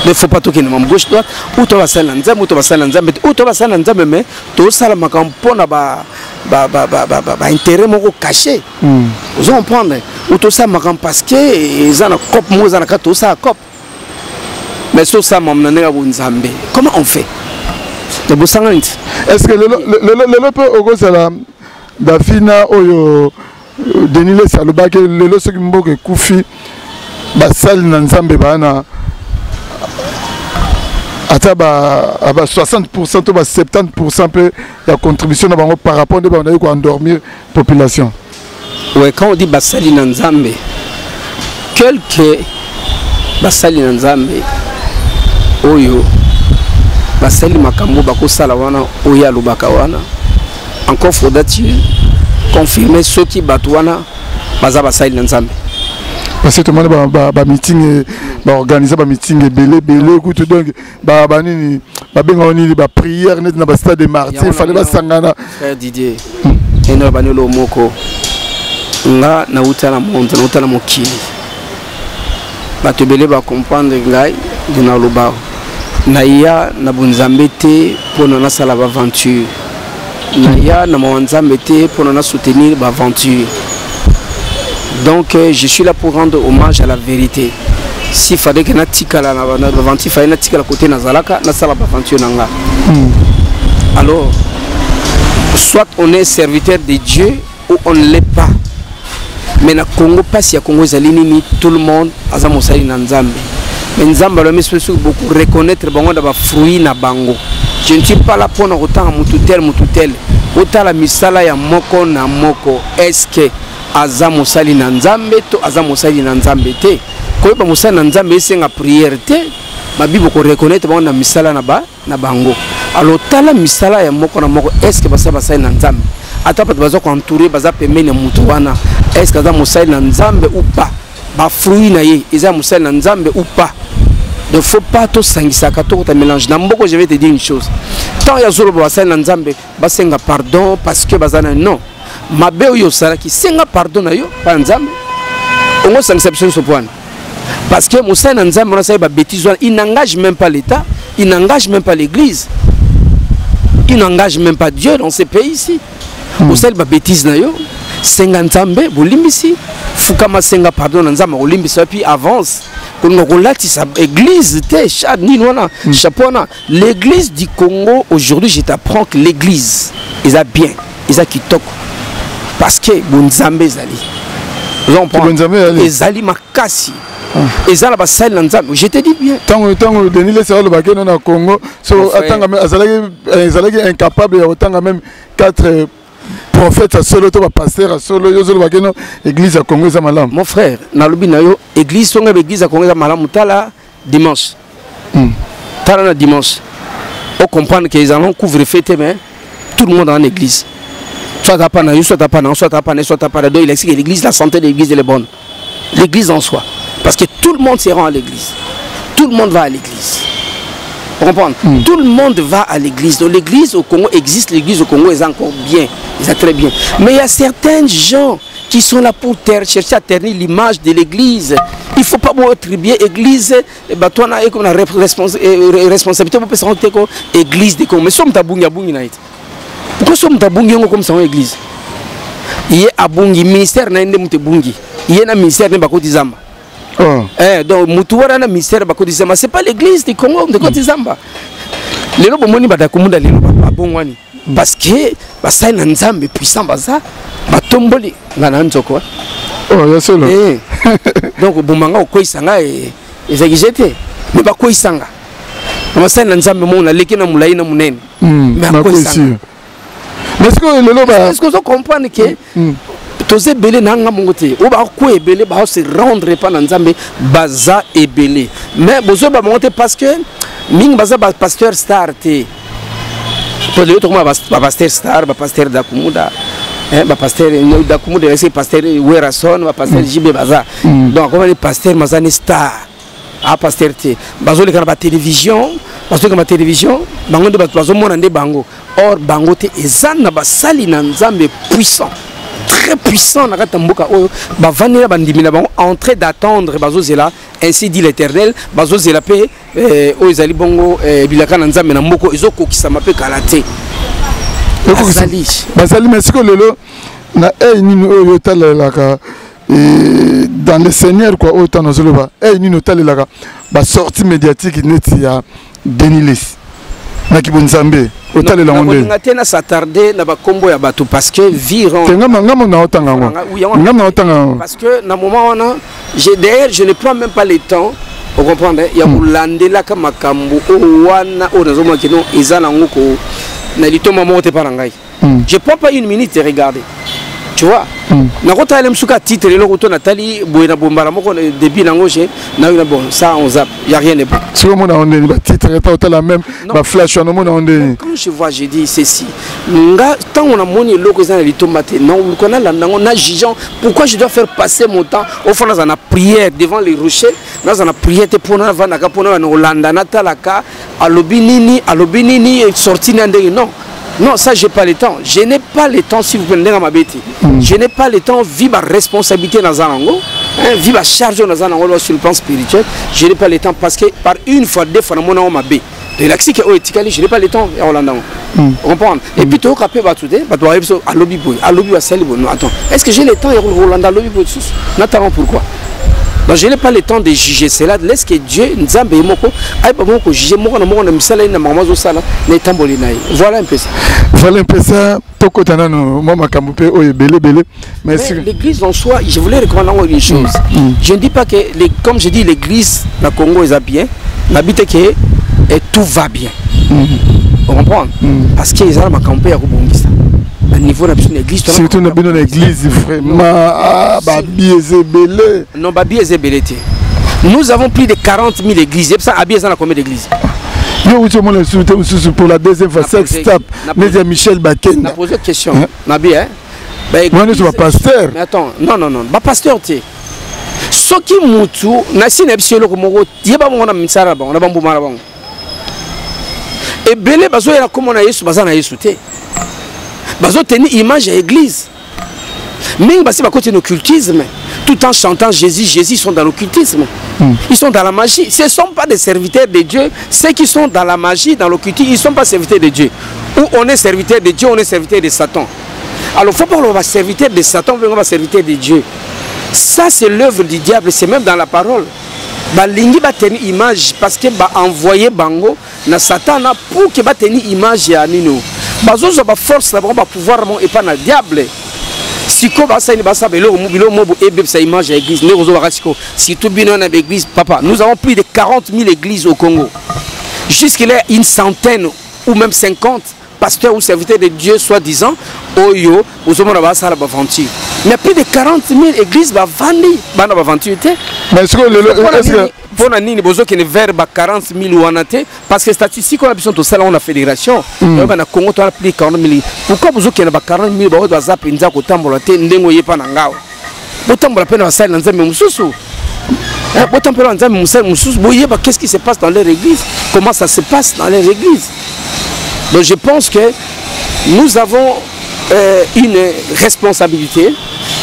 Il ne faut pas tout que nous gauche droite, ou to ba faire Nzambe, ou to ba faire Nzambe, ou to ba faire Nzambe mais to sala makampo na ba intérêt caché. Vous en prendre ou tout ça parce que ils ont un cop moi ils ont tout ça cop mais sur ça comment on fait est-ce que le peu au gosala dafina oyo Denis Saloba que le ce qui mboke kufi basal na nzambe bana ata ba 60% ou 70% de la contribution par rapport à endormir la population. Oui, quand on dit basali nanzambe, quelque basali nanzambe, oyo basali makambo bako salawana oya lubakawana. Encore faudra-t-il confirmer ceux qui batouana baza basali nanzambe. Parce que tout le monde va meeting, va organiser un meeting belé, écoute donc, nini, prière net na stade de martyrs, fallait pas sangana. Frère Didier, eno banelo moko, nga na uta na monde, na uta na mokili. Bato belé va comprendre ngai dina loba. Na ya na bunzambe te pour na sala aventure. Na ya na mwanzambe te pour na soutenir l'aventure. Donc je suis là pour rendre hommage à la vérité. S'il fallait que natika la l'aventure, il fallait natika la côté nazalaka, na sala aventure nanga. Alors, soit on est serviteur de Dieu ou on ne l'est pas. Mais na Congo pas si à Congo zalini tout le monde azamosali na Nzambe. Mais Nzambe le monsieur beaucoup reconnaître bango da ba fruit na bango. Je ne suis pas là pour autant mututel. otala misala ya moko na moko est-ce que aza mosali na nzambe to aza mosali na nzambe te koyeba mosali na nzambe esenga prière te mabibo ko reconnaître bango na misala na bango alors tala misala ya moko na moko est-ce que basali na nzambe ata bato baza ko entourer baza pembeni ya mutu wana est-ce que aza mosali na nzambe ou pas ba fruit na ye eza mosali na nzambe ou pas. Il ne faut pas tout sangisaka tout mélange. Namboko, je vais te dire une chose. Tant il y a zolo basali na nzambe basenga pardon parce que bazana non. Mabe oyo sala ki senga pardon na yo pa nzambe. Ongo sangisa ce point. Parce que mosali na nzambe on sait ba bêtise, il n'engage même pas l'État, il n'engage même pas l'église. Il n'engage même pas Dieu dans ce pays ici. Mosali ba bêtise na yo senga nzambe bolimbisi fukama senga pardon na nzambe bolimbisi puis avance. L'église du Congo, aujourd'hui, je t'apprends que l'église, ils a bien, ils a kitoko. Parce que Bonzambe Zali. Zali Makasi. Ils ont la salle dans Zambé. Je te dis bien. Tant que Denis le Sera le Baké dans le Congo, ils sont incapables, autant même 4 prophète solo to pasteur solo yo solo bakeno église à Congo za malam. Mon frère nalobi na yo église songa église à Congo za malam tala dimanche. Tala na dimanche. On comprend que ils allons couvrir fête mais tout le monde en église. Soit t'as pas na yo soit t'as pas na soit t'as pas na soit t'as pas il explique que l'église la santé de l'église elle est bonne. L'église en soi parce que tout le monde se rend à l'église. Tout le monde va à l'église. Comprendre. Tout le monde va à l'église. Donc l'église au Congo existe, l'église au Congo est encore bien, c'est très bien. Mais il y a certains gens qui sont là pour chercher à ternir l'image de l'église. Il ne faut pas attribuer l'église, toi on a comme la responsabilité pour penser que l'église de Congo. Mais sommes tabungi abungi naït. Pourquoi sommes tabungi comme ça en église? Il y a abungi ministère na ende mutebungi. Il y a un ministère ne bakotizamba. Donc mutuwara na ministère bakotizamba, c'est pas l'église du Congo de Kotizamba. Les lobo moni badakumunda les lobo abongwani parce que basai na nzambe puissant baza batomboli ngana nzoko. Oh ya solo. Donc bomanga okoisanga ezagijete mais bakoisanga. Basai na nzambe mona leki na mulai na munene. Mais akoisanga. Mais est-ce que vous comprenez que Tose belé nanga mongote ou ba ko ebele ba se rendre pas na nzambe baza ebele mais bozo ba mongote parce que ming baza ba pasteur star te to le to ma ba pasteur star ba pasteur dakumuda ba pasteur dakumuda c'est pasteur Werason ba pasteur JB baza donc comme les pasteurs mazani star a pasteur te bazo le kana ba télévision parce que ma télévision bango de bazo mona nde bango or bango te ezana ba sali na nzambe puissant très puissant na katamboka o ba vanela bandimina bango en train d'attendre bazozela ainsi dit l'Éternel bazozela pe o ezali bongo bilaka na nzambe na mboko ezokokisa mape kalate bazali merci ko lelo na nini oyo talelaka dans le Seigneur quoi autant na zoloba nini talelaka ba sortie médiatique neti ya Denilis na kibonzambe otale la monde na s'attarder na ba kombo ya bato parce que viron parce que na moment on a je ne prends même pas le temps vous comprenez ya mulandela ka makambo o wana o nazomo kino ezana ngoko na litoma monte par ngai je prends pas une minute de regarder tu vois na kota ile msuka titre le koto Nathalie boyena bombara moko début na ngoje na une bon ça on zappe il y a rien de bon si on a on ba titre pas la même ba flash on a quand je vois je dis ceci nga tant on a moni loko za li tomate non on a la na jugeant pourquoi je dois faire passer mon temps au fond dans la prière devant les rochers dans la prière te pona va na ka pona na Hollanda natalaka alobi nini sorti na ndenge non. Non, ça, j'ai pas le temps. Je n'ai pas le temps, si vous prenez ma bête. Je n'ai pas le temps, vivre ma responsabilité dans Zanango, vivre ma charge dans Zanango sur le plan spirituel. Je n'ai pas le temps parce que par une fois, deux fois, mon nom m'a bé. De l'axi qui est éthique, je n'ai pas le temps à Hollande. Vous comprenez? Et puis, tu as capé, tu dois arriver à lobby boy, à lobby à Salibo. Non, attends. Est-ce que j'ai le temps à Hollande à lobby boy? N'attends pourquoi? Donc je n'ai pas le temps de juger cela. Laisse que Dieu nous a béni. Voilà un peu ça. Voilà un peu ça. L'église en soi, je voulais recommander une chose. Je ne dis pas que, comme je dis, l'église, la Congo est bien. N'habite que tout va bien. Vous comprenez? Parce qu'ils ont ma campagne à Rubongista. à niveau de l'église. Surtout dans l'église, vraiment, babi et belé. Non, babi et belé. Nous avons plus de 40 000 églises. Et ça, Abi, ça a combien d'églises? Pour la deuxième fois, Sextap, mais Michel Baken. On a posé une question. Nabi, hein? Moi, je suis pasteur. Mais attends, non, pas pasteur, tu sais. Ce qui moutou, nasi n'absolu comme on dit, on a mis ça là-bas, on a bambou malabon. Et belé, bazo, il y a comme on a yesu, bazan a yesu, tu sais. Bazo, tenir image à l'église. Mais basi, ba côté l'occultisme. Tout en chantant Jésus, ils sont dans l'occultisme. Ils sont dans la magie. Ce ne sont pas des serviteurs de Dieu. Ceux qui sont dans la magie, dans l'occultisme, ils ne sont pas serviteurs de Dieu. Ou on est serviteur de Dieu, on est serviteur de Satan. Alors, il faut pas qu'on va serviteur de Satan, on va serviteur de Dieu. Ça, c'est l'œuvre du diable, c'est même dans la parole. Balingi va tenir image parce que va envoyer Bango na Satan pour qu'il va tenir image à Nino. Bazo va force là, va pouvoir et pas na diable. Si ko ba sa ni ba sa belo mobo ebe sa image à l'église ne rozo rasiko si tout bien on a l'église papa nous avons plus de 40 000 églises au Congo jusqu'il y a une centaine ou même 50 pasteurs ou serviteurs de Dieu soi-disant oyo aux hommes ba sa la aventure mais plus de 40 000 églises ba vandi ba na aventure té mais est-ce que pour nini bozo qui ne verbe 40 000 ou anate parce que statistique on a besoin de ça on a fédération donc na Congo on a plus de 40 000 pourquoi bozo qui na 40 000 ba za penza ko tambola te ndengo yepa na ngao botambola pe na sala nzambe mususu botambola nzambe mususu boyeba qu'est-ce qui se passe dans leur église comment ça se passe dans leur église. Donc je pense que nous avons une responsabilité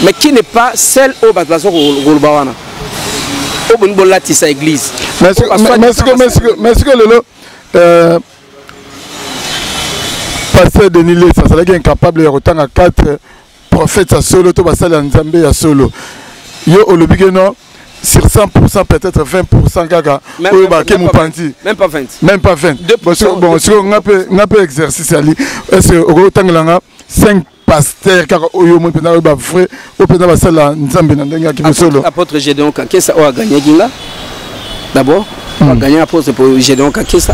mais qui n'est pas celle au bazo golbawana au bon bolati sa église. Mais est-ce que le pasteur Denis Lé, ça serait incapable de retourner à 4 prophètes à solo, tout basal en Zambie à solo. Yo au non sur 100% peut-être 20% gaga. Même pas 20. Même pas 20. Bon, si on a peu exercice ali, est-ce que au temps là 5 pasteur car oyo mo pena ba frère o pena ba sala nzambe na ndenga ki solo apôtre Gédéon Kakesa o a gagné Ginga d'abord on a gagné apôtre pour Gédéon Kakesa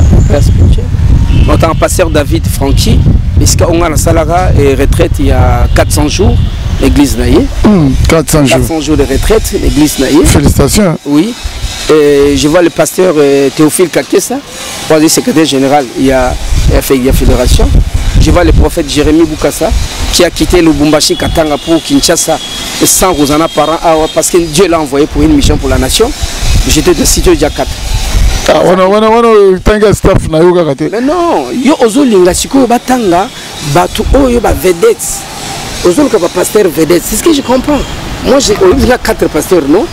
en tant que pasteur David Franchi puisqu'on a la salara et retraite il y a 400 jours l'église naïe 400 jours de retraite l'église naïe félicitations oui et je vois le pasteur Théophile Kakesa troisième secrétaire général il y a fédération. Je vois le prophète Jérémie Boukassa qui a quitté Lubumbashi Katanga pour Kinshasa et 100 Rosana par an parce que Dieu l'a envoyé pour une mission pour la nation. J'étais de Sitio Diakat. Mais non, yo ozo linga siko batanga batu oyo ba vedettes. Ozo ka ba pasteur vedettes. C'est ce que je comprends. Moi j'ai 4 pasteurs non?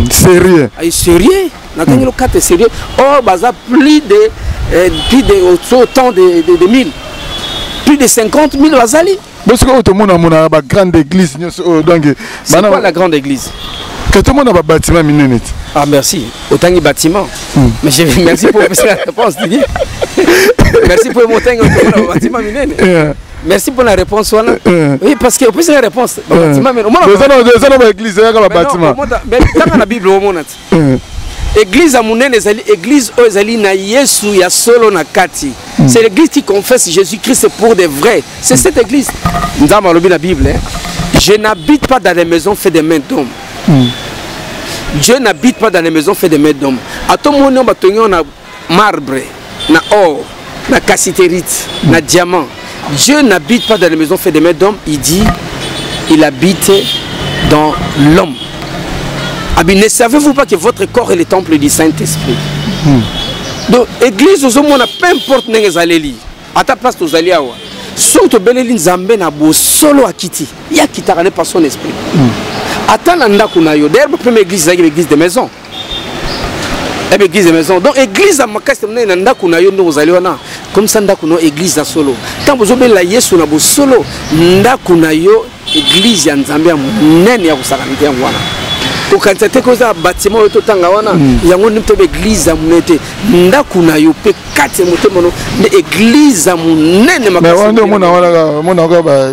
Sérieux. Ah sérieux. Natangelo 4 sérieux. Oh baza plus de autant de 1000. Plus de 50 000 Wazali. Parce que tout le monde a une grande église. C'est quoi la grande église? Que tout le monde a un bâtiment. Ah merci. Autant de bâtiment. Mais merci pour la réponse. Merci pour mon bâtiment. Merci pour la réponse. Oui, parce que vous la réponse. Église à Mounene, église Ozali na Yesu ya solo na kati. C'est l'église qui confesse Jésus-Christ pour de vrai. C'est cette église. Nous avons lu la Bible. Je n'habite pas dans les maisons faites de mains d'hommes. Dieu n'habite pas dans les maisons faites de mains d'hommes. À tout moment, on a marbre, na or, na cassiterite, na diamant. Dieu n'habite pas dans les maisons faites de mains d'hommes. Il dit, il habite dans l'homme. Ne savez-vous pas que votre corps est le temple du Saint-Esprit? Donc, église, peu importe où vous allez, à ta place, vous allez avoir. Surtout, Beleli Nzambe na bo solo akiti. Il y a qui t'a par son esprit. Attends, d'ailleurs, la première église, c'est l'église de maison. Église de maison. Donc, église à Makas, vous allez comme ça, église à solo. Quand vous avez la Yesu na bo solo, église ya Nzambe nene ya kusakanite ngwana. Quand tu as un bâtiment, tu as une église à mon été. Ndakuna yo pe 4 moto mais église à mon nene ma. Mais on a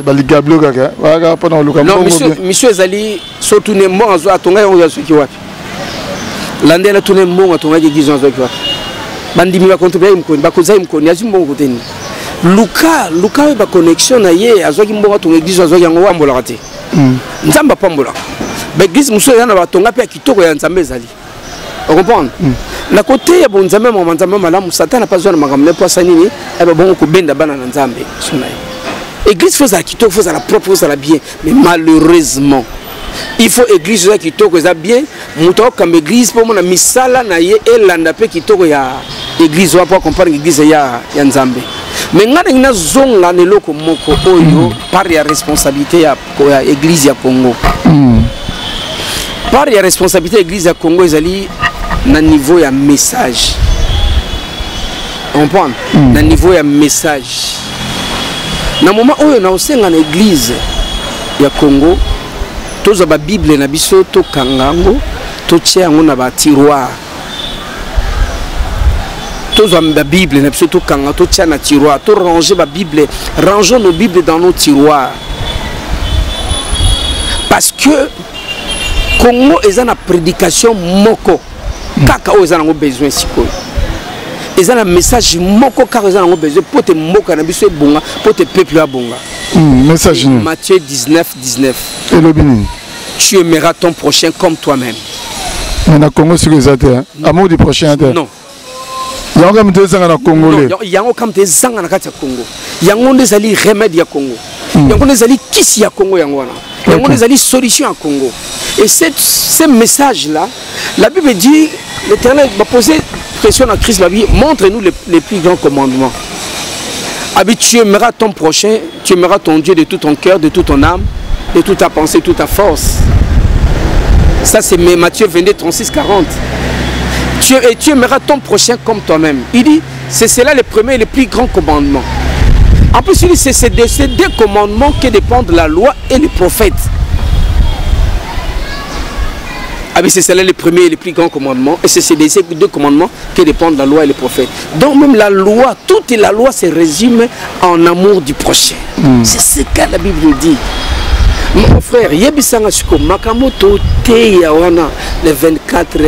baligablo kaka. Waka pendant le non monsieur Zali surtout ne mo azo atonga yo yasuki wapi. Landela tune mo atonga église azo wapi. Bandimi ba kontu ba imkoni ba koza imkoni azimbo ngoteni. luka ba connexion na ye azoki mbongo ton église azoki yango wambola raté nzamba pambola ba église muso yana batonga pe kitoko ya nzambe ezali on comprend na côté ya bon nzambe mo nzambe malamu satana pas besoin de makamne poisa nini eba bongo ko benda bana na nzambe sonai église faut ça kitoko faut ça la propre faut ça la bien mais malheureusement il faut église ça kitoko ça bien muto comme église pour mona misala na ye elanda pe kitoko ya église wa pour comprendre église ya nzambe mais ngana ina zonga ne loko moko oyo par ya responsabilité ya église ya Congo par ya responsabilité église ya Congo ezali na niveau ya message on comprend na niveau ya message na moment oyo na osenga na église ya Congo toza ba bible na biso to kangango to tchango na ba tiroir toza ba bible na biso to kanga to tcha na tiroir to ranger ba bible rangeons nos bibles dans nos tiroirs parce que Congo est na prédication moko kaka o ezana ngo besoin sikoyo ezana message moko kaka ezana ngo besoin pour te moka na biso bonga pour te peuple ya bonga message Matthieu 19:19 elobini tu aimeras ton prochain comme toi-même mais na Congo c'est que ça amour du prochain non yango comme te zanga na congolais yango comme te zanga na kati ya Congo yango ndezali remède ya Congo yango ndezali kisi ya Congo yango wana yango ndezali solution à Congo et ce message là la Bible dit l'Éternel va poser question à Christ la vie montre-nous les plus grands commandements. Tu aimeras ton prochain, tu aimeras ton Dieu de tout ton cœur, de toute ton âme, de toute ta pensée, de toute ta force. Ça c'est Matthieu 22, 36, 40. Et tu aimeras ton prochain comme toi-même. Il dit, c'est cela le premier et le plus grand commandement. En plus, il dit, c'est de ces deux commandements que dépendent la loi et les prophètes. Ah oui, c'est cela le premier et le plus grand commandement. Et c'est de ces deux commandements que dépendent la loi et les prophètes. Donc même la loi, toute la loi se résume en amour du prochain. C'est ce que la Bible dit. Mon frère, Yebisanga Suko, Makamoto Te Yawana, les 24,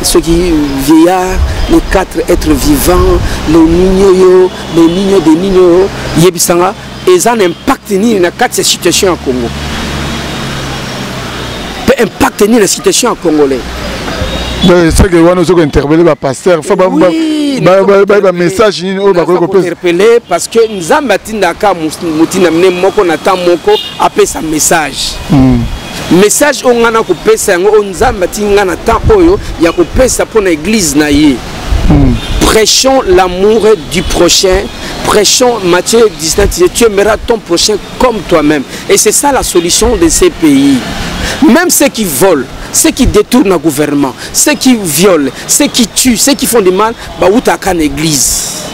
ceux qui vieillards, les 4 êtres vivants, les niños, les niños des niños, Yebisanga, ils ont un impact dans 4 situations en Congo. Peut impacter la situation en Congolais. C'est que nous avons interpellé le pasteur. Il faut un message interpeller parce que nous avons appelé sa message. Message on a coupé ça, on a coupé ça pour l'église naïe. Prêchons l'amour du prochain. Prêchons Matthieu 19, tu aimeras ton prochain comme toi-même. Et c'est ça la solution de ces pays. Même ceux qui volent, ceux qui détournent le gouvernement, ceux qui violent, ceux qui tuent, ceux qui font du mal, bah où t'as qu'une église.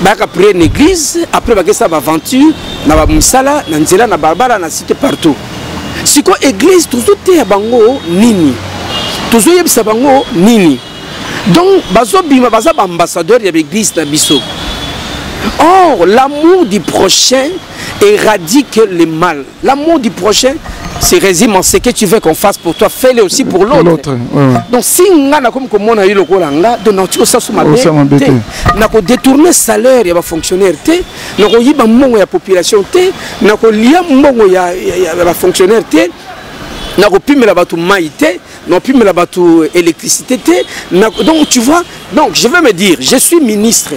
Bah après une église, après bah ça va aventure, na ba musala, na nzela, na barbara, na cité partout. Si quoi église toujours t'es à bango nini, toujours yebisa bango nini. Donc bazo bima baza ambassadeur de l'église na biso. Or l'amour du prochain éradique le mal. L'amour du prochain se résume en ce que tu veux qu'on fasse pour toi, fais-le aussi pour l'autre. Donc si on a comme on a eu le colanga, donc tu as ça détourner salaire ya ba fonctionnaire té, na ko yiba mbongo ya population té, na ko lia mbongo ya ba fonctionnaire té, na ko pimela batu mai té, na pimela batu électricité té. Donc tu vois, donc je vais me dire, je suis ministre.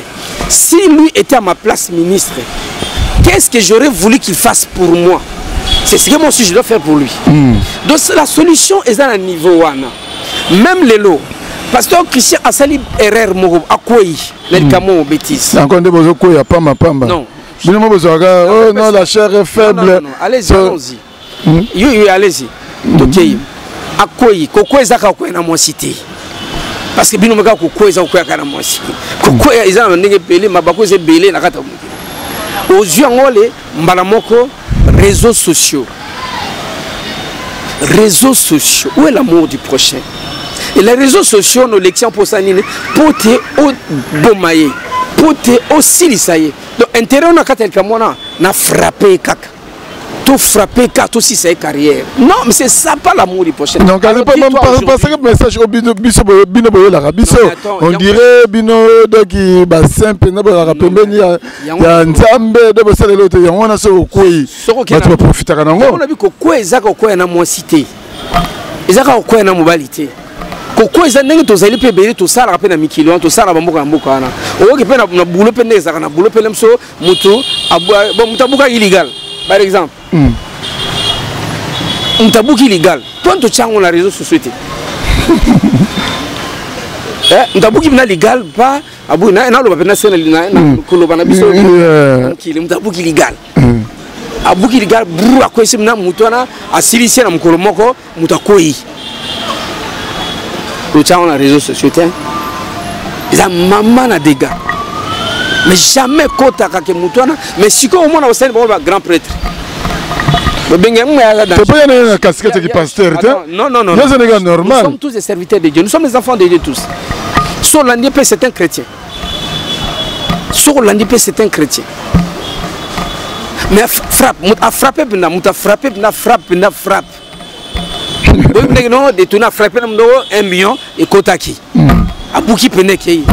Si lui était à ma place ministre, qu'est-ce que j'aurais voulu qu'il fasse pour moi? C'est ce que moi aussi je dois faire pour lui. Donc la solution est à un niveau wana. Même les lots. Pasteur Christian a sali erreur moko akoyi l'elkamo bêtise. Encore des besoins quoi pamba pamba. Non. Oh non, la chair est faible. Non, allez-y, allons-y. Oui, allez-y. Tokei. Akoyi koko ezaka ko na moi cité. Parce que bino meka koko ezaka ko na moi cité. Koko ezaka ndenge belé mabako ze belé na kata. Aux yeux ngolé mbala moko réseaux sociaux. Réseaux sociaux. Où est l'amour du prochain? Et les réseaux sociaux, nos lections pour ça, pour te au bomaye, pour te aussi lisaye. Donc, intérêt on a quand quelqu'un n'a frappé caca. tout frapper car tout si c'est carrière. Non, mais c'est ça pas l'amour du prochain. Donc alors pas même parce que message au bino la rabiso. On dirait bino doki ba simple na ba pembeni ya nzambe de ba sala lote ya wana so koi. Ba tu profiter kana ngo. On a vu ko ko ezaka ko na mo cité. Ezaka ko na mobilité. Ko eza ndenge to zali pe bele to sala pe na mikilo to sala bamboka mboka na. O ke pe na boulot pe ndeza na boulot pe lemso mutu bon mutabuka illégal par exemple. Mutabuki illégal. Toi tu tiens on la réseau société. Mutabuki bina légal pas abu na lo ba na sena na ko bana biso. Mutabuki illégal. Abuki illégal bru akwese na mutu na asilisie na mukolo moko mutakoi. Le tient dans les réseaux sociaux, ils ont maman na dégâts. Mais jamais côté à Kakemoutouana, mais si on a aussi un grand prêtre. Tu peux y aller dans la casquette qui pasteur. Non, non, non. Nous sommes tous des serviteurs de Dieu, nous sommes les enfants de Dieu tous. Sur l'Andipé, c'est un chrétien. Sur l'Andipé, c'est un chrétien. Mais frappe, a frappé, frappe. Non, de tourner à frapper 1 million et Kotaki. À Bouki Peneki,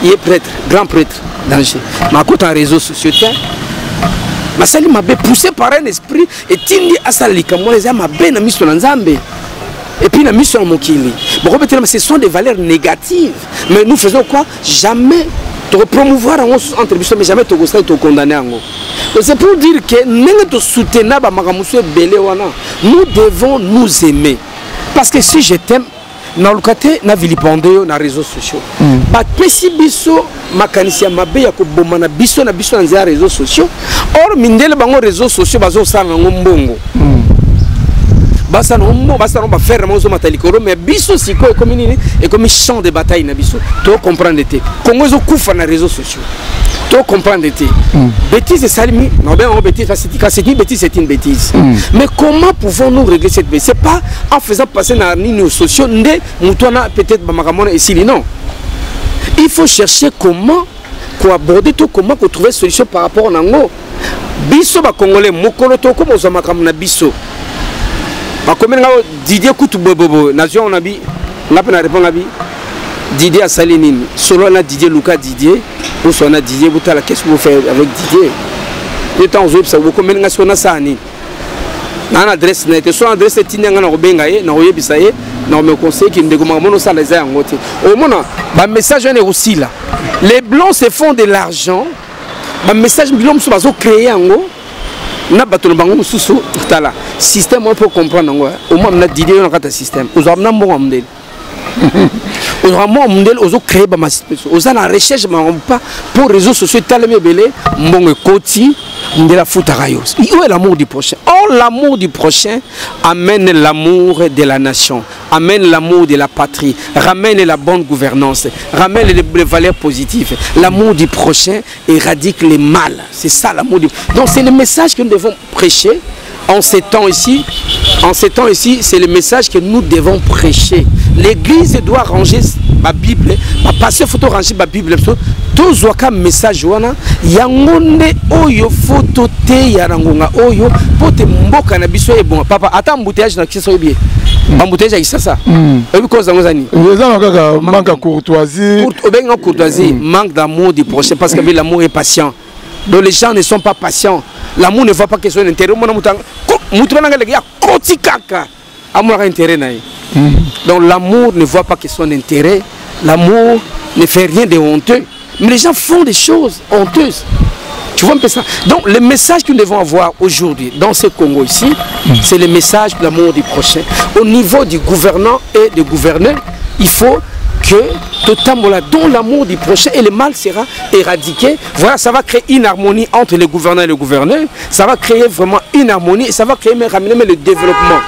il est prêtre, grand prêtre, danger. Ma côte en réseaux sociaux, ma salle m'a poussé par un esprit et Tindi Asalika, moi les m'a bien mis sur l'Anzambe. Et puis la mission Mokili. Bon, ce sont des valeurs négatives. Mais nous faisons quoi? Jamais te promouvoir entre nous, mais jamais te condamner. C'est pour dire que nous devons nous aimer. Parce que si je t'aime, na lukate na vilipondeo na réseaux sociaux. Ba pesi biso makanisia mabe ya ko bomana biso na nzia réseaux sociaux. Or mindele bango réseaux sociaux bazo sala ngombongo. Basa no ba faire mozo matalikoro mais biso siko et comme champ de bataille na biso. To comprendre te. Kongo zo kufa na réseaux sociaux. To comprendre te. Bêtise c'est salimi, non ben on bêtise c'est une bêtise, c'est une bêtise. Mais comment pouvons-nous régler cette bêtise? C'est pas en faisant passer na lignes sociaux ndé mutwana peut-être ba makamona ici non. Il faut chercher comment aborder tout, comment trouver solution par rapport à nango. Biso ba congolais mokolo to comme za makamona biso. Ba comme Didier Koutou bobo nation on a bi on a pas répondre abi. Didier a Salinine, solo na Didier Lucas Didier, ou son a Didier Boutala, qu'est-ce que vous faites avec Didier? Le temps où ça vous commet na sani. Na adresse na son adresse tinanga na obengaye na oyebisaye na me conseil qui ne gomamono mono ça les a ngote. Au moment ba message est aussi là. Les blancs se font de l'argent. Ba message blanc so bazo créer ngo na bato bango mususu tala. Système on peut comprendre ngo. Au moins na Didier na kata système. Vous avez na mbongo mdel. Vraiment mondial aux créer ma aux la recherche pas pour réseaux sociaux tellement belé mbongo koti de la foutarayos. Où est l'amour du prochain? Or l'amour du prochain amène l'amour de la nation, amène l'amour de la patrie, ramène la bonne gouvernance, ramène les valeurs positives. L'amour du prochain éradique les mal. C'est ça l'amour du. Donc c'est le message que nous devons prêcher. En ces temps ici, c'est le message que nous devons prêcher. L'église doit ranger ma Bible, passer photo ranger ma Bible. Tout zoaka message wana yangonde oyo photo te yarangonga oyo pote mboka na biso e bon papa ata embouteillage na kiso bien. Embouteillage ça ça. Et cause ngozani. Manque de courtoisie. Courtoisie, manque d'amour du prochain parce que l'amour est patient. Donc les gens ne sont pas patients. L'amour ne voit pas que son intérêt. Donc l'amour ne voit pas que son intérêt. L'amour ne fait rien de honteux. Mais les gens font des choses honteuses. Tu vois un peu ça? Donc le message que nous devons avoir aujourd'hui dans ce Congo ici, c'est le message de l'amour du prochain. Au niveau du gouvernant et du gouverneur, il faut que dont l'amour du prochain et le mal sera éradiqué. Voilà, ça va créer une harmonie entre les gouvernants et les gouverneurs. Ça va créer vraiment une harmonie et ça va créer ramener le développement.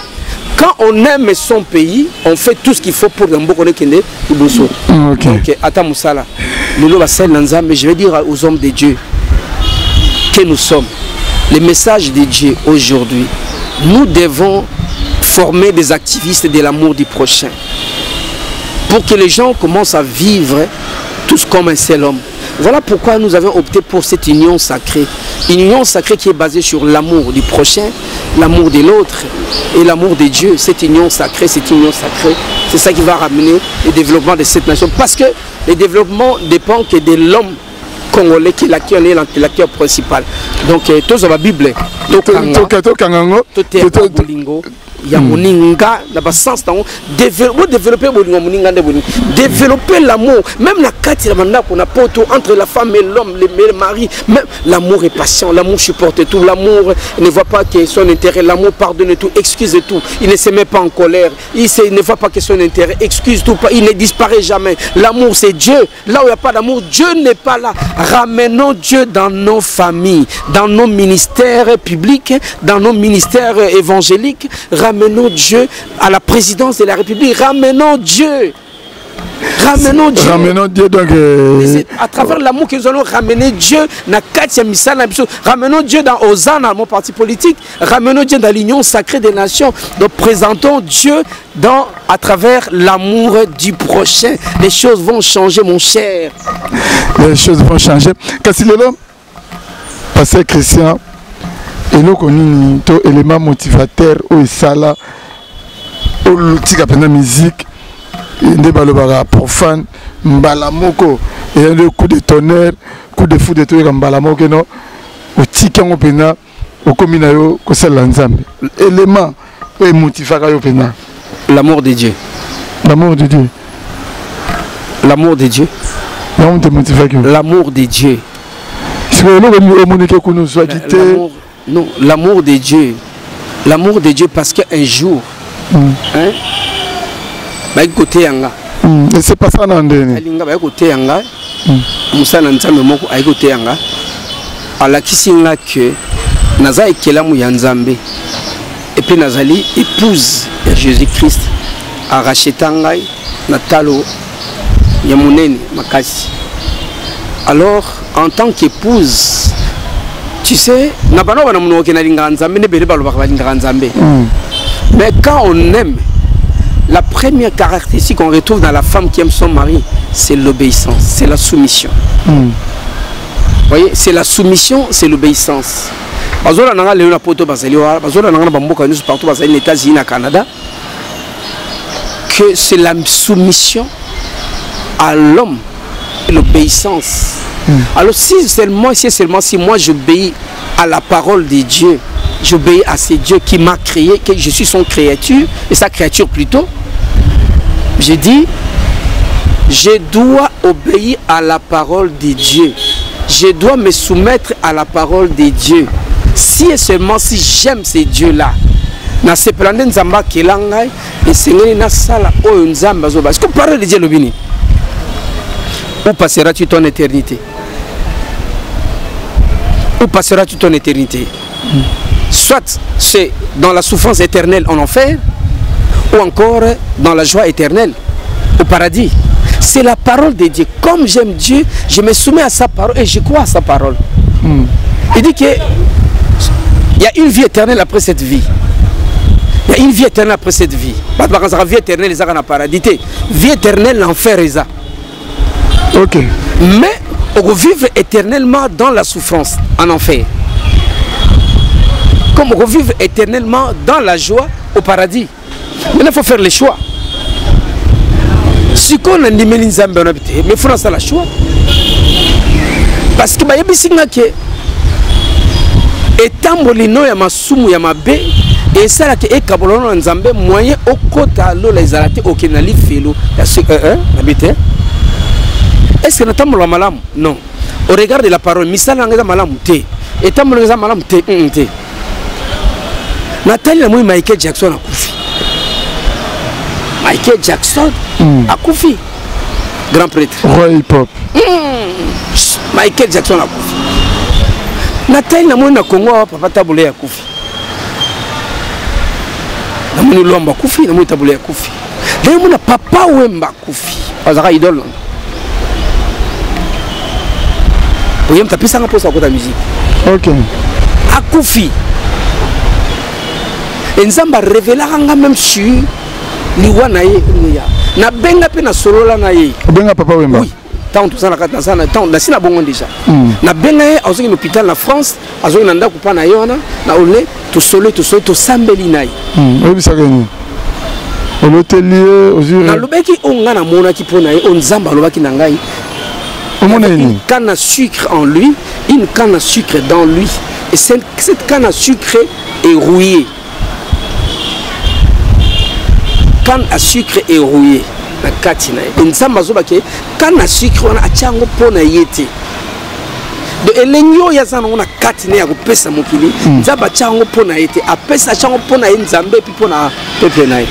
Quand on aime son pays, on fait tout ce qu'il faut pour le Mbokone Kende Ibuso. Donc, Ata Moussala, mais je vais dire aux hommes de Dieu que nous sommes. Le message de Dieu aujourd'hui, nous devons former des activistes de l'amour du prochain. Pour que les gens commencent à vivre tous comme un seul homme. Voilà pourquoi nous avons opté pour cette union sacrée. Une union sacrée qui est basée sur l'amour du prochain, l'amour de l'autre et l'amour de Dieu. Cette union sacrée, c'est ça qui va ramener le développement de cette nation. Parce que le développement dépend que de l'homme congolais qui est l'acteur principal. Donc, tout ça va Bible. Développer l'amour, même la carte entre la femme et l'homme, le mari, même l'amour est patient, l'amour supporte tout, l'amour ne voit pas que son intérêt, l'amour pardonne tout, excuse tout, il ne se met pas en colère, il ne voit pas que son intérêt, excuse tout, il ne disparaît jamais. L'amour c'est Dieu, là où il n'y a pas d'amour, Dieu n'est pas là. Ramenons Dieu dans nos familles, dans nos ministères publics, dans nos ministères évangéliques. Ramenons Dieu à la présidence de la République. Ramenons Dieu. Ramenons Dieu. Ramenons Dieu donc. À travers l'amour que nous allons ramener Dieu dans Katia Missal. Ramenons Dieu dans Hosanna, mon parti politique. Ramenons Dieu dans l'union sacrée des nations. Donc présentons Dieu à travers l'amour du prochain. Les choses vont changer, mon cher. Les choses vont changer. Kassilelo, Pasteur Christian, et nous connaissons tout élément motivateur au Sala, au la musique, des balobara profane, mbalamoko, et un coup de tonnerre, coup de fou de tout comme mbalamoko, non, au tikan au pena, au cominayo, au salanzambe. Élément motivateur au pena. L'amour de Dieu. L'amour de Dieu. L'amour de Dieu. L'amour de Dieu. Non, l'amour de Dieu. L'amour de Dieu parce qu'un jour, côté yanga. C'est pas ça non côté yanga. Musa nanzambe moko ay côté yanga. Ala kisinga que naza ekelamu ya Nzambe. Et puis nazali épouse de Jésus-Christ a racheté ngai natalo ya munene makasi. Alors en tant qu'épouse, tu sais, mais quand on aime, la première caractéristique qu'on retrouve dans la femme qui aime son mari, c'est l'obéissance, c'est la soumission. Vous voyez, c'est la soumission, c'est l'obéissance. Que c'est la soumission à l'homme, l'obéissance. Alors si moi j'obéis à la parole de Dieu, j'obéis à ce Dieu qui m'a créé, que je suis son créature, et sa créature plutôt, je dis, je dois obéir à la parole de Dieu. Je dois me soumettre à la parole de Dieu. Si et seulement si j'aime ce Dieu-là, na sepelande nzamba kelangai et sengeli na sala o nzamba zoba. Est-ce que parole de Dieu le bini? Où passeras-tu ton éternité? Où passeras-tu ton éternité? Soit c'est dans la souffrance éternelle en enfer, ou encore dans la joie éternelle au paradis. C'est la parole de Dieu. Comme j'aime Dieu, je me soumets à sa parole et je crois à sa parole. Il dit qu'il y a une vie éternelle après cette vie. Il y a une vie éternelle après cette vie. La vie éternelle, c'est un paradis. Vie éternelle, l'enfer, c'est ça. Ok. Mais on va vivre éternellement dans la souffrance, en enfer. Comme on va vivre éternellement dans la joie au paradis. Maintenant, il faut faire les choix. Si on a dit mais il faut faire le choix. Parce que étant molino ya masumu ya mabe et ça là que ekabolono nzambe moyen okota lo la izalate okenali felo ya habité. Est-ce que nous avons le malam? Non. Au regard de la parole, misala ngeza malam te. Étant ngeza malam te te. Nathalie moi Michael Jackson a koufi. Michael Jackson a koufi. Grand prêtre. Roi hip hop. Michael Jackson a koufi. Nathalie moi na Congo papa tabule ya koufi. Na moi lomba koufi, na moi tabule ya koufi. Na moi papa wemba koufi. Azara idole. Oui, tu as pu s'en poser à côté de la musique. Ok. Akoufi. Et nous avons révélé même sur l'Iwanaye. Na benga pe na solo la naye. Benga papa wemba. Oui. tant tout ça na tant na sina bongo déjà na benga azongi l'hôpital na France azongi na ndako pa na yona na ole to solo to sambeli nai obisa gani olotelier ozure na lobeki onga na mona ki pona on nzamba lobaki na ngai une canne à sucre en lui, une canne à sucre dans lui. Et cette canne à sucre est rouillée. Canne à sucre est rouillée. La katina. Une sambazoba qui canne à sucre on a tchango pona yete. De elenyo ya sana on a katina ya kupesa mokili. Nzaba tchango pona yete. Apesa tchango pona yete nzambe pi pona pepe nae.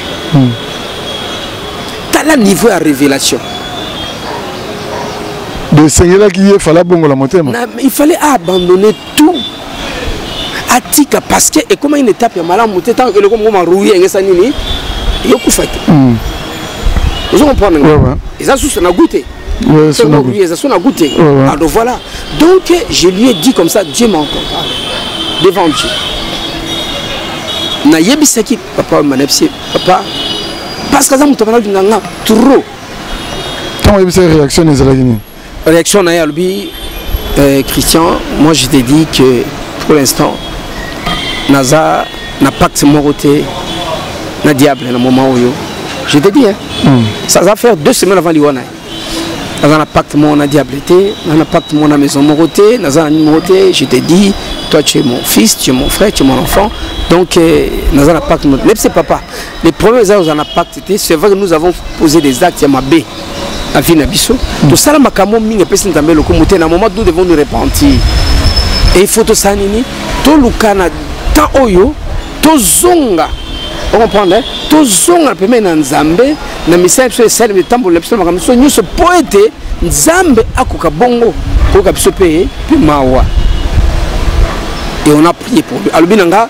T'as la niveau à révélation. De Seigneur qui est fallait bon la montée. Il fallait abandonner tout. Atika parce que et comment une étape ya mala monter tant que le comme on rouiller ngesa nini yoku fait. Vous comprenez? Et ça sous na goûté. Ouais, ça na goûté. Ça na goûté. Alors voilà. Donc je lui ai dit comme ça, Dieu m'entend devant Dieu. Na yebisaki papa manepsi papa parce que ça mutabana dinanga trop. Quand yebisaki réaction des alagini. Réaction na yalbi Christian, moi je t'ai dit que pour l'instant Naza n'a pas de moroté na diable na moment où je t'ai dit ça va faire 2 semaines avant l'Iwana. Naza n'a pas de mon na diableté, n'a pas de mon maison moroté, Naza n'a moroté, je t'ai dit toi tu es mon fils, tu es mon frère, tu es mon enfant. Donc Naza n'a pas de mon. Mais c'est papa. Les premiers ans où on a pacté, c'est vrai que nous avons posé des actes à ma baie. À Vinabiso, tout ça, ma camo minga personne tambe le comité na moment nous devons nous repentir. Et il faut tout ça nini, tout le Canada, tant oyo, tout zonga, on comprend tout zonga permet na Nzambe, na message sur celle de tambo le psaume comme ça, nous ce poète Nzambe akoka bongo, koka biso pe puis mawa. Et on a prié pour lui. Albinanga,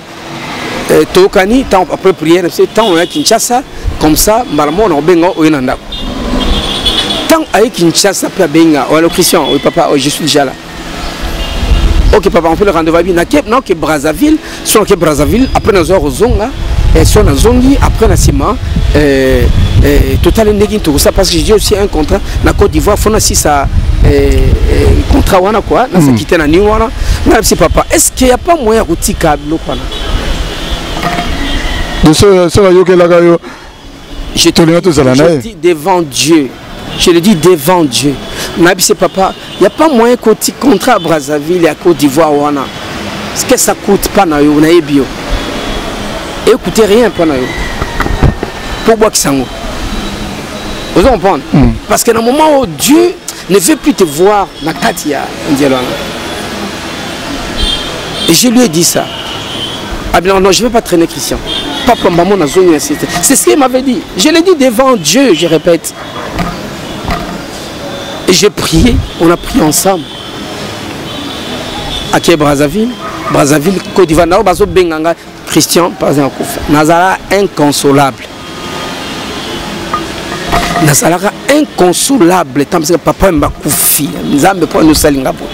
tokani tant après prière, c'est tant on a Kinshasa, comme ça, malamo on a bengo oyinanda. Tant avec Kinshasa, Benga, ou alors Christian, oui papa, je suis déjà là. Ok papa, on fait le rendez-vous. Non, que Brazzaville, soit que Brazzaville, après nous avons Zonga, et soit nous Zongi, après nous Sima, total négin tout ça parce que j'ai aussi un contrat na Côte d'Ivoire, faut aussi ça contrat wana quoi, na quitter na Niwana. Na si papa, est-ce qu'il y a pas moyen de tika quoi là? De ce yoke là gayo. Je te le dis devant Dieu. Je le dis devant Dieu. Mais papa, il n'y a pas moyen que tu contrat à Brazzaville et à Côte d'Ivoire. Ce que ça coûte pas na yo, na bio. Écoutez rien pas na yo. Pourquoi que ça nous? Vous comprenez? Parce que dans le moment où Dieu ne veut plus te voir, na Katia, et je lui ai dit ça. Ah bien non, je ne vais pas traîner Christian. Papa, maman, na zone université. C'est ce qu'il m'avait dit. Je l'ai dit devant Dieu, je répète. Et j'ai prié, on a prié ensemble. À qui Brazzaville, Côte d'Ivoire, Benganga, Christian, par exemple, Nazara inconsolable. Nazara inconsolable, tant que papa m'a koufi, Nzambe pour nous salingapo.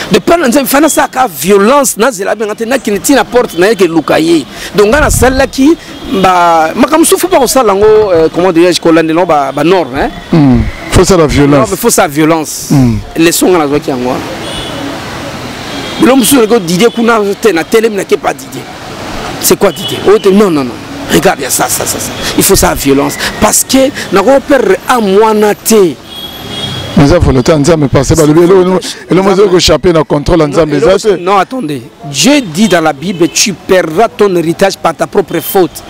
De par nous faire ça avec violence, Nazela Bengana qui ne tient la porte, n'a que Lukaye. Donc on a celle qui, bah, ma comme souffle pas au salango, comment dirais-je, Colandelo, bah nord, hein. Faut ça la violence. Non, mais faut ça violence. Les sons à la joie qui en moi. L'homme sur le go Didier Kuna na télé n'a pas Didier. C'est quoi Didier? Non non non. Regarde ça. Il faut ça violence parce que n'a pas perdre à moi naté. Mais ça faut le temps Nzambe passer par le vélo et le monsieur que échapper dans contrôle Nzambe ça. Non attendez. Dieu dit dans la Bible tu perdras ton héritage par ta propre faute.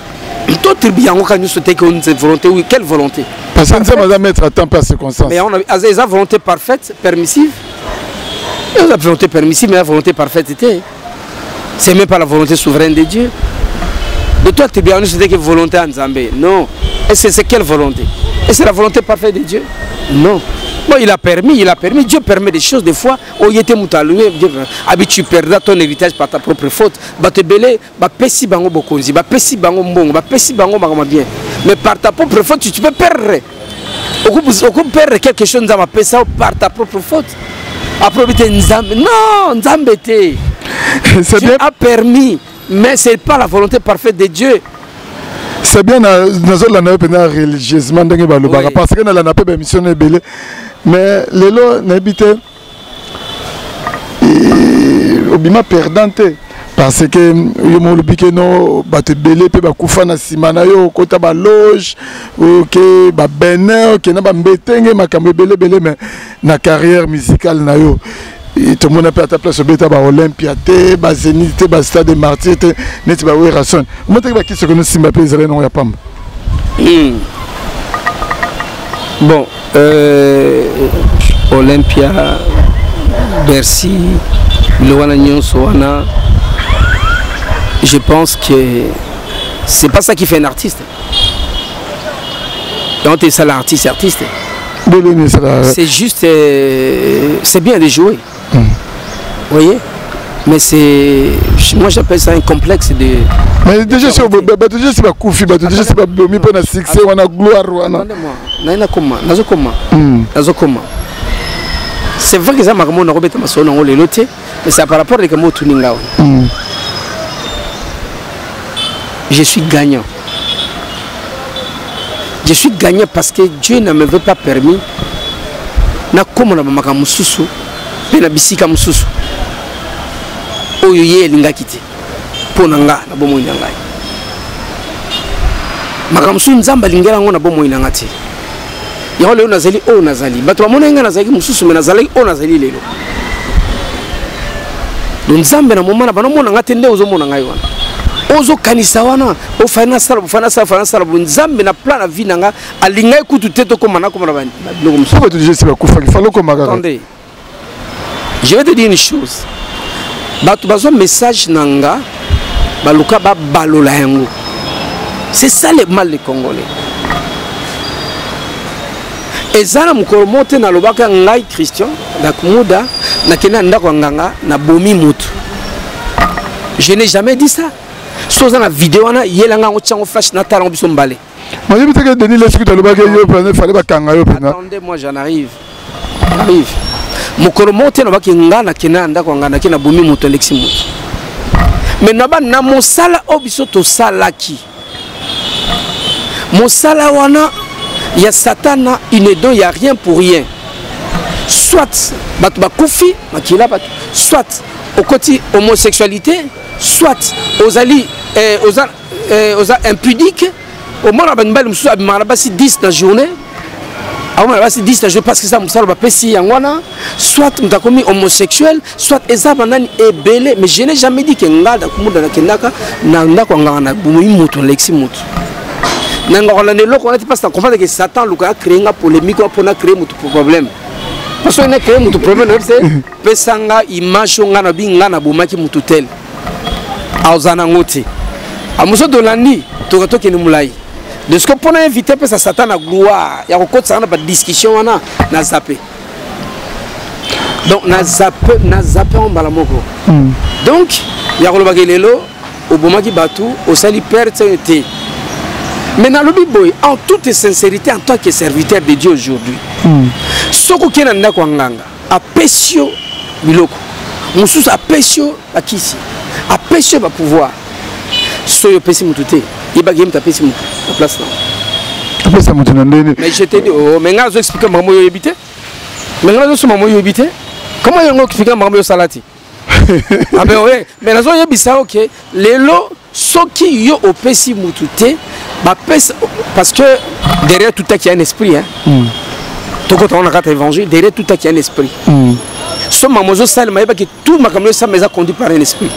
D'autres bien quand nous souhaitons qu'on ait volonté oui quelle volonté? Parce que Nzambe va mettre à temps par circonstances. Mais on a des volonté parfaite, permissive. La volonté permissive, mais la volonté parfaite était. C'est même pas la volonté souveraine de Dieu. De toi, tu es bien que volonté en Zambé. Non. Et c'est quelle volonté? Et c'est la volonté parfaite de Dieu? Non. Bon, il a permis. Dieu permet des choses des fois. Oh, il était moutaloué. Tu perdras ton héritage par ta propre faute. Bah, te belé, bah, pessi bango bokonzi, bah, pessi bango mbongo, bah, pessi bango bagama bien. Mais par ta propre faute, tu peux perdre. On peut perdre quelque chose dans ma ça par ta propre faute. Après, non, Nzambe Dieu a permis, mais ce n'est pas la volonté parfaite de Dieu. C'est bien, religieusement, parce que dans la mission mais lelo n'habite obima perdante parce que yo mo lobike no bato belé pe ba kufa na simana yo kota ba loge OK ba bene OK na ba mbetenge makambo belé mais na carrière musicale na yo tout le monde a pris à ta place au bêta ba Olympia te ba Zénith te ba Stade des Martyrs te net ba Werason moi te ba qui se connaît Simba pe Israël non ya pam bon Olympia Bercy Loana Nyonsoana je pense que c'est pas ça qui fait un artiste quand tu es ça l'artiste c'est juste c'est bien de jouer vous voyez mais c'est moi j'appelle ça un complexe de mais déjà c'est pas koufi déjà c'est pas bomi pour na succès on a gloire c'est vrai que ça m'a remonté à Robert Masson on le noté mais c'est par rapport à comment tout ninga je suis gagnant parce que Dieu ne me veut pas permis na comme na maka mususu pe na bisika mususu oyo ye linga kiti pona nga na bomo ina ngai maka musu nzamba lingera ngo na bomo ina ngati ya ole nazali o nazali bato bamona nga nazali mususu me nazali o nazali lelo donc nzambe na momana banomona ngati nde ozomona ngai wana ozo kanisa wana o fana sala nzambe na plan na vie nanga alingai kutu teto ko mana ko na bani biloko mususu bato je sais pas kufa il fallait comme attendez je vais te dire une chose bato bazo message nanga baluka ba balola yango c'est ça le mal des Congolais ezana mukoromote na lobaka ngai Christian dakumuda na kena ndako nganga na bomi mutu je n'ai jamais dit ça so za na vidéo na yelanga ngo tsango flash na talon biso mbale moi je me que Denis les écoute lobaka yo prendre fallait ba kanga yo pena attendez moi j'en arrive mukoromote na baki ngana kena ndako ngana na kena bomi mutu Alexis mutu mais naba na mosala obiso to salaki mosala wana il y a Satan, il ne donne rien pour rien. Soit Batoubakufi, soit au côté homosexualité, soit aux alliés, aux impudiques. Au moins, on a 10 dans la journée. On a 10 dans la journée parce que ça me pessi soit on a commis homosexuel, soit Ezabanan est belé. Mais je n'ai jamais dit que Nga Dakumouda Kenaka n'a pas Alexis Moutou. On pas comprendre que Satan a créé une polémique pour créer un problème. Parce qu'on a créé un problème, c'est que image na binga na bomaki mututel. Auzana ngoti. Amuso dolani tokato ke mulai. De ce que pour inviter ça Satan à gloire, il y a encore ça na discussion na zappé. Donc na zappé en balamoko. Donc il y a le lelo au bomaki batu au sali perte été. Mais dans le Bible, en toute sincérité, en tant que serviteur de Dieu aujourd'hui, ce qui est dans le apesio biloko, mususu apesio akisi, apesio va pouvoir. So yo pesi mutute, iba game ta pesi mutu, la place là. Apesa mutu ndene. Mais je te dis, oh, mais nga zo expliquer maman yo habité. Mais nga zo maman yo habité. Comment yo expliquer maman yo salati? Ah ben ouais, mais nazo yebisa OK, lelo soki yo opesi mutute. Parce que derrière tout ça il y a un esprit. Tout quand on a raté l'évangile, derrière tout ça il y a un esprit. Soit tout ma conduit par un esprit.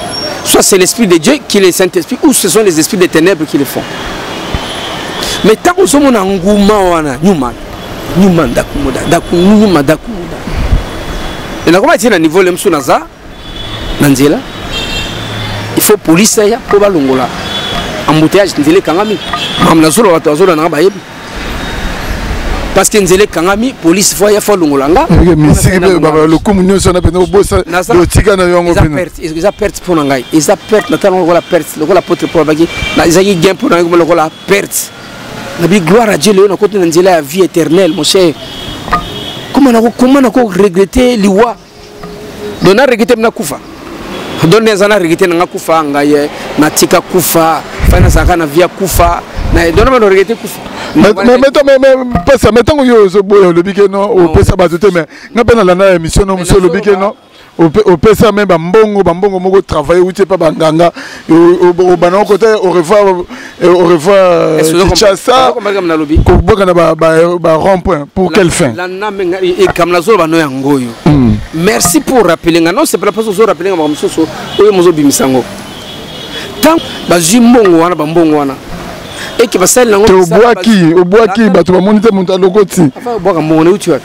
Soit c'est l'esprit de Dieu qui est le Saint-Esprit, ou ce sont les esprits des ténèbres qui le font. Mais tant que nous avons un Newman, et comment est-il à niveau de l'Emsunaza, Nanzela, il faut police pour Balongola. Embouteillage Nzele Kangami. Parce que Nzele Kangami, police voya faut l'ongolanga. Mais c'est le communion sur la peine au boss. Le tigana yongo. Ils a perte pour Nangai. Ils a perte notamment la perte. Le rôle apôtre pour Bagi. Ils a gain pour Nangai le rôle la perte. La vie gloire à Dieu. Le côté Nzele à vie éternelle, mon cher. Comment on a regretté l'Iwa? On a regretté Nakufa. Donne les années regretté Nakufa ngaye, Natika Kufa. Fana sakana via kufa mais donne moi regretter kufa mais pesa metango yo zo boyo le bikeno o pesa bazote mais ngapena lana émission no monsieur le bikeno au pesa même bambongo moko travailler ou pas banganga au banon côté au revoir Kinshasa ko boka na ba rond-point pour quelle fin lana menga et comme la zo bano yangoyo merci pour rappeler non c'est pas parce que zo rappeler ngam mususu oyo mozo bimisango tant bazimbongo wana bambongo wana et qui va celle nango au bois qui bato ba monite monta lokoti enfin bois ka mone uti wa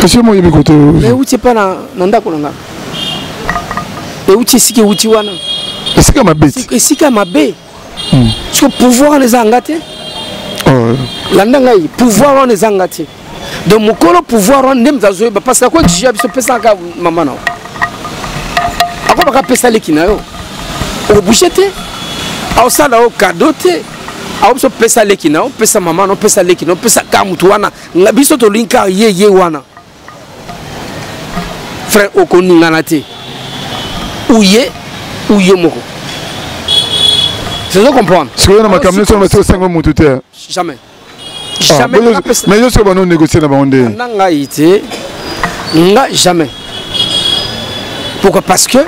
kasi mo yebi koto mais uti pa na ndako nanga et uti siki uti wana esika mabeti esika mabe parce que pouvoir les angate la ndanga yi pouvoir wana les angate donc mokolo pouvoir wana ndem zazo ba parce que ko jia biso pesa ka mama na ako ba ka pesa lekina yo o bouchete au sala au cadeau te au so pesa lekina o pesa mama no pesa lekina o pesa ka mutu wana ngabiso to linka ye wana frère okoningana te ouye moko c'est ça comprendre ce que na makamne so ba 5 mutu te jamais mais yo so ba no négocier na ba onde nanga ite nga jamais pourquoi parce que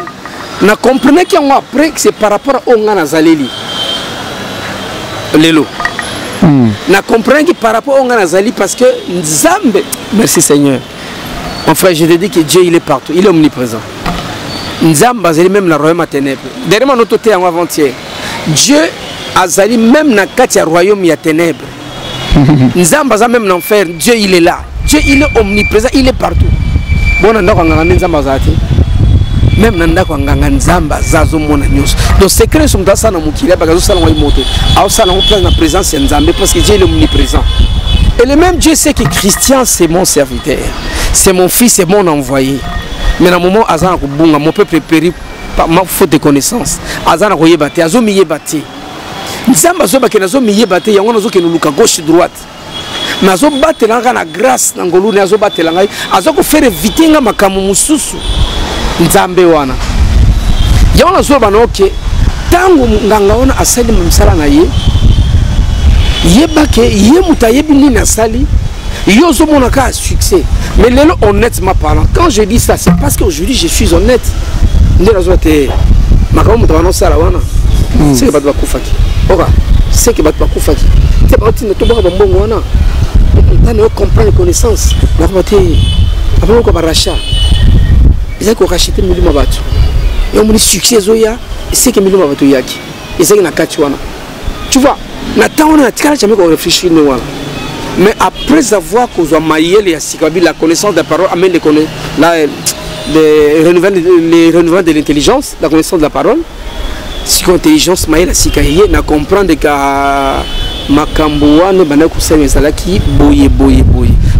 na comprenez que moi après c'est par rapport au ngana zaleli lelo na comprenez que par rapport au ngana zali parce que Nzambe merci Seigneur mon frère je te dis que Dieu il est partout il est omniprésent Nzambe azali même la royaume à ténèbres derrière notre côté en avant-hier Dieu azali même na kati ya royaume ya ténèbres Nzambe azali même l'enfer Dieu il est là Dieu il est omniprésent il est partout bon ndako ngana Nzambe azati même nanda ko nganga nzamba zazo mona nyos donc secret sont dans ça na mukile ba gazo sala ngoi moto au sala on place na présence ya nzambe parce que Dieu est omniprésent et le même Dieu sait que Christian c'est mon serviteur c'est mon fils c'est mon envoyé mais à un moment azana ko bunga mon peuple périt par ma faute de connaissance azana ko yebate azo mi yebate nzamba zo ba ke nazo mi yebate yango nazo ke luka gauche droite mais azo batela na grâce na ngolu ne azo batela ngai azo ko faire éviter nga makamu mususu nzambe wana yaona zo bana oke tangu nganga ona asali msala na ye yebake ye mutayebi ni na sali yo zo mona ka succès mais lelo honnêtement parlant quand je dis ça c'est parce qu'aujourd'hui je suis honnête ndela zo te makamu mutano sala wana c'est que batwa kufaki oka c'est que batwa kufaki te bati na to boka bombongo wana tane comprendre connaissance na kote après ko baracha ils ont racheté milima batu et on me succès zoya c'est que milima batu yaki et c'est que na katuana tu vois na temps on a tikala jamais qu'on réfléchit nous voilà mais après avoir causé maïel et sikabi la connaissance de la parole amène les renouvellements de l'intelligence la connaissance de la parole si intelligence maïel sikaye na comprendre que makambo wana bana kusema ezalaki boye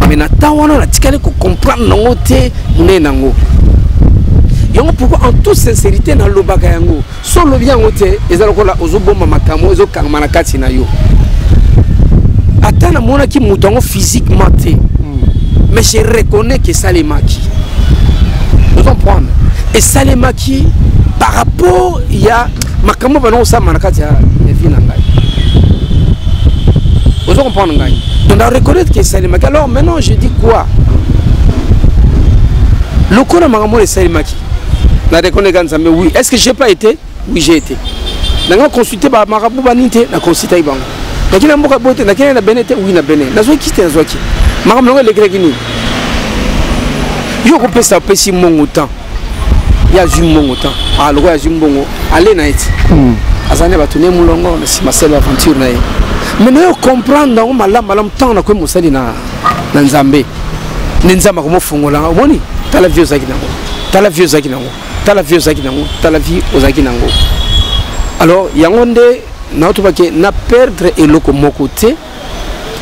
mais na temps on a tikala ko comprendre nango te nenango yango pourquoi en toute sincérité na lobaka yango solo bien ngote ezalo kola ozoboma makamo ezokanga na kati na yo atana mona ki mutongo physiquement te mais je reconnais que ça les maki vous comprenez et ça les maki par rapport il y a makamo bana ça na kati ya vie na ngai vous comprenez ngai on doit reconnaître que ça les maki alors maintenant je dis quoi le kona makamo les ça les maki na reconnaissance mais oui est-ce que j'ai pas été oui j'ai été nanga consulter ba marabu banite na consulter bango nakina mboka bote nakina na benete oui na bene nazo kite nazo ki marabu longa le grégini yo ko pesa pesi mongo temps ya ju mongo temps a lo ya ju mongo aller na eti azane ba tune mulongo na si masela aventure na ye mais no comprendre ngo malam temps na ko musali na nzambe nzamba ko mo fungola ngoni tala vieux zaki nango tala vieux zaki nango tala vieux zaki nango tala vie ozaki nango alors yangonde na to bake na perdre eloko mokote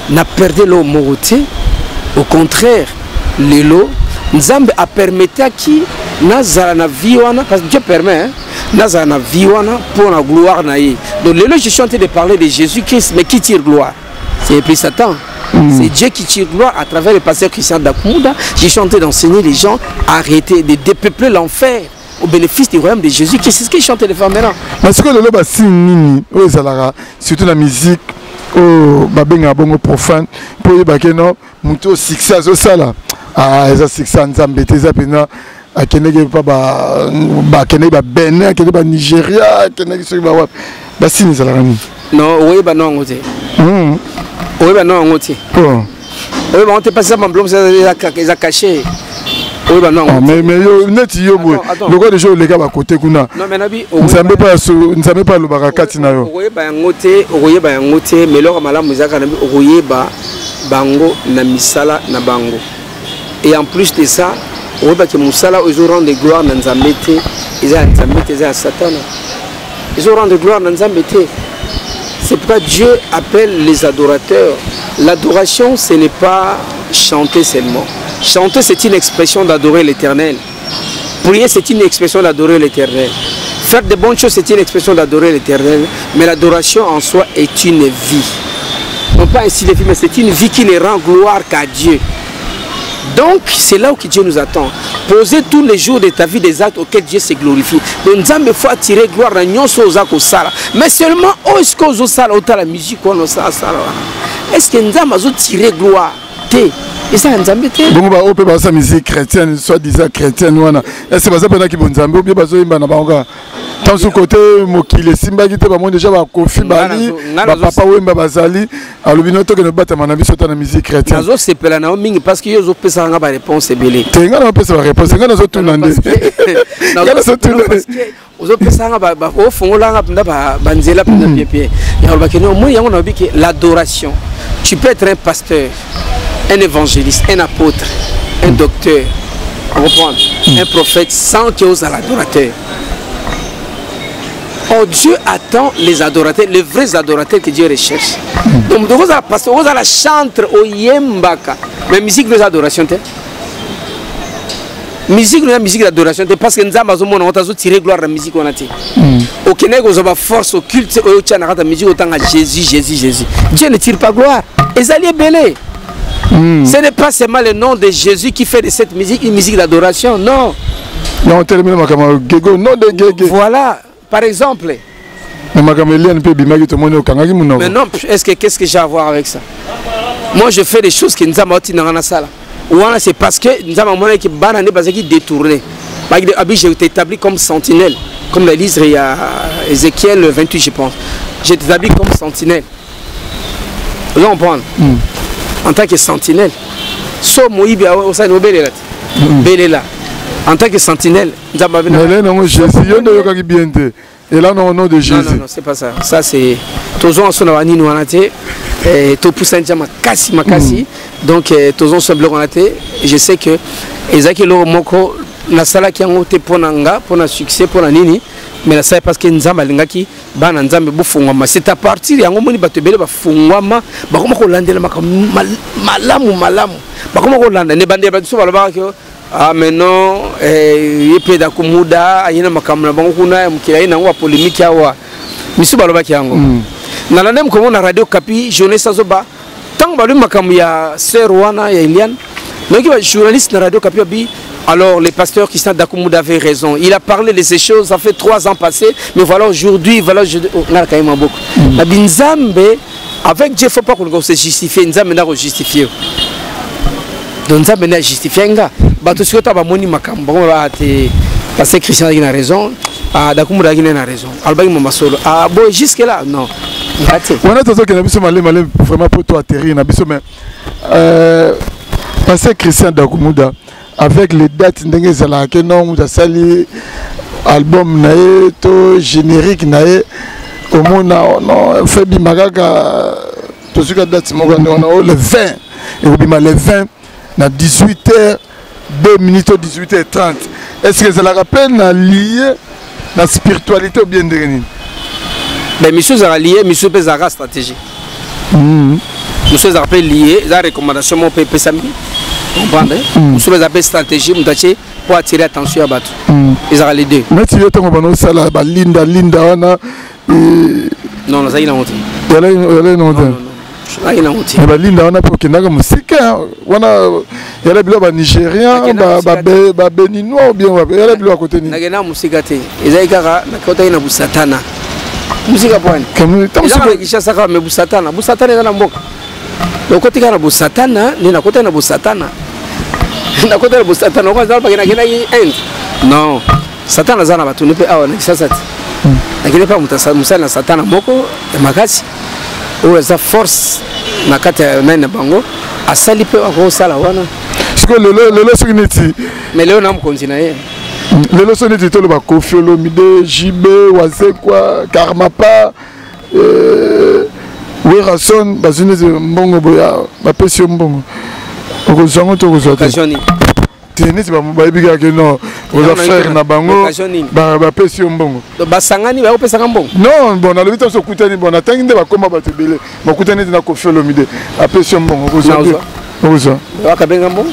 na perdre lo mokote au contraire lelo nzambe a permettre qui nazala na vie wana parce que Dieu permet hein nazala na vie wana pour la gloire na ye donc lelo je suis en train de parler de Jésus-Christ mais qui tire gloire c'est plus Satan. C'est Dieu qui tire gloire à travers le pasteur Christian Dakumouda. J'ai chanté d'enseigner les gens à arrêter de dépeupler l'enfer au bénéfice du royaume de Jésus. C'est ce qu'ils chantent les femmes maintenant. Mais ce que le loba signe surtout la musique au babenga bongo profane pour y bakeno muto succès à ça ah ça succès nzambe teza pena akenege pa ba kenege ba Benin akenege ba Nigeria akenege so ba signe ça la non oui ba non ngote oui ba non ngote oui ba on te passe ça blom ça ils a caché oui bah non mais yo net yo boy le quoi déjà les gars à côté kuna non mais nabi on savait pas le barakati na yo oui bah ngote mais le mala muzaka nabi oye ba bango na misala na bango et en plus de ça on va que musala ils auront de gloire na nzambete ils ont nzambete ils ont satan ils auront de gloire na nzambete. C'est pourquoi Dieu appelle les adorateurs. L'adoration ce n'est pas chanter seulement. Chanter, c'est une expression d'adorer l'Éternel. Prier, c'est une expression d'adorer l'Éternel. Faire de bonnes choses, c'est une expression d'adorer l'Éternel. Mais l'adoration en soi est une vie. Non pas un style de vie, mais c'est une vie qui ne rend gloire qu'à Dieu. Donc, c'est là où Dieu nous attend. Poser tous les jours de ta vie des actes auxquels Dieu se glorifie. Donc, nous avons faut attirer gloire à Nyonso Ozako Sala. Mais seulement, est-ce que nous avons la musique ou est-ce que nous avons tiré gloire? Et ça, nous avons été. Bon, on peut passer la musique chrétienne, soit disant chrétienne. Est-ce que c'est ça qui est bon? Ou bien parce que tant sur côté mokile simba qui était moi déjà ba kofi bali ba papa wemba bazali alobino to que ne battre mon avis sur la musique chrétienne. Nazo c'est pela na mingi parce que yo zo pesa nga ba réponse belé. Tenga na pesa ba réponse nga nazo tunande. Nazo tunande. Ozo pesa nga ba o fongola nga penda ba nzela penda pied. Ya ba keno moi yango na biki l'adoration. Tu peux être un pasteur, un évangéliste, un apôtre, un docteur, un prophète sans qu'il y ait l'adorateur. Oh, Dieu attend les adorateurs, les vrais adorateurs que Dieu recherche. Donc, vous avez la chantre au yembaka. Mais musique de l'adoration, musique d'adoration, parce que nous avons tiré gloire à la musique. Au Kenya, vous avez force au culte, au musique autant à Jésus, Jésus, Jésus. Dieu ne tire pas gloire. Les alliés belés. Ce n'est pas seulement le nom de Jésus qui fait de cette musique une musique d'adoration, non. Non, voilà. Par exemple. Mais non, qu'est-ce que j'ai à voir avec ça? Moi, je fais des choses qui nous ont dans la salle. C'est parce que nous avons détourné. J'ai été établi comme sentinelle. Comme la liste, il y a Ézéchiel 28, je pense. J'ai été établi comme sentinelle. Vous comprenez? En tant que sentinelle. En tant que sentinelle, et là, non, au nom de Jésus. Non, c'est pas ça. Ça, c'est. Tozon son avani nous anaté. To poussa njama kasi makasi. Donc, tozon son bloc anaté. Je sais que Ezaki lo moko la sala qui a monté pour nanga, pour un succès, pour un nini. Mais la salle parce que nzamba lingaki, bana nzambe bufungwama. C'est à partir yango moni batebele bafungwama. Bakoma ko landela malamu. Bakoma ko landa ne bande ba so balaba que ah mais non yepe da kumuda ayina makamna bango kuna mukira ina ngwa polémique awa misu baloba kiango na la nem comme na radio Kapi journée sazoba tant balu makamu ya sœur wana ya Eliane donc il journaliste na radio Kapi bi alors les pasteurs qui sont d'Akumuda avaient raison. Il a parlé de ces choses, ça fait 3 ans passés, mais voilà aujourd'hui, voilà on a quand même beaucoup. La binzambe avec Dieu faut pas qu'on se justifie, nzambe na justifier. Donc nzambe na justifier nga. Bato siko ta ba moni makambo ba te parce que Christian a raison, d'Akumuda a raison. Albagi mo masolo. Ah bon jusque là non. On a toujours que na biso malé vraiment pour toi atterrir na biso mais parce que Christian d'Akumuda avec les dates que non vous sali album nae to générique nae au monde on fait bimagaga tout ce que date on le 20 et bima le 20 na 18h 2 minutes 18h30 est-ce que ça la rappelle na lié la spiritualité ou bien dernier ben monsieur ça lié monsieur Pezara stratégie monsieur ça rappelle lié la recommandation mon PP samedi comprendre sur les appels stratégie pour attirer attention à Batou. Ils ont les deux. Mais tu veux que ça la linda wana non ça il a monté. Non. balinda wana mpe okendaka mosika wana yala bilo banigérien babéninois ou bien yala bilo ya kote nini nakenda mosika te ezali kaka nakotaki na busatana musika pwani ezakakishasaka me busatana eza na mboka okoti kaka na busatana nde nakotaki na busatana nakotaki na busatana okozalapake nakendaki inde non satana aza na batuni mpe awa nakisasa te nakende mpe mosali na satana moko ya makasi oyo eza force na kati ya nani na bango asali mpe akosala wana sikoyo lelo soki neti mais lelo na mokonzi na ye lelo soki neti toloba Koffi Olomide JB Wazekwa Karmapa Werason bazwi neti mbongo boya bapesi yo mbongo okozwango to okozwa te neti bayebi kaka non oza frère na bango bapesi yo mbongo basangani bakopesaka mbongo non bon nalobi ta so okutani bon natangi nde bakoma bato ebele bakutani neti na Koffi Olomide apesi yo mbongo okozwa bakabenga mbongo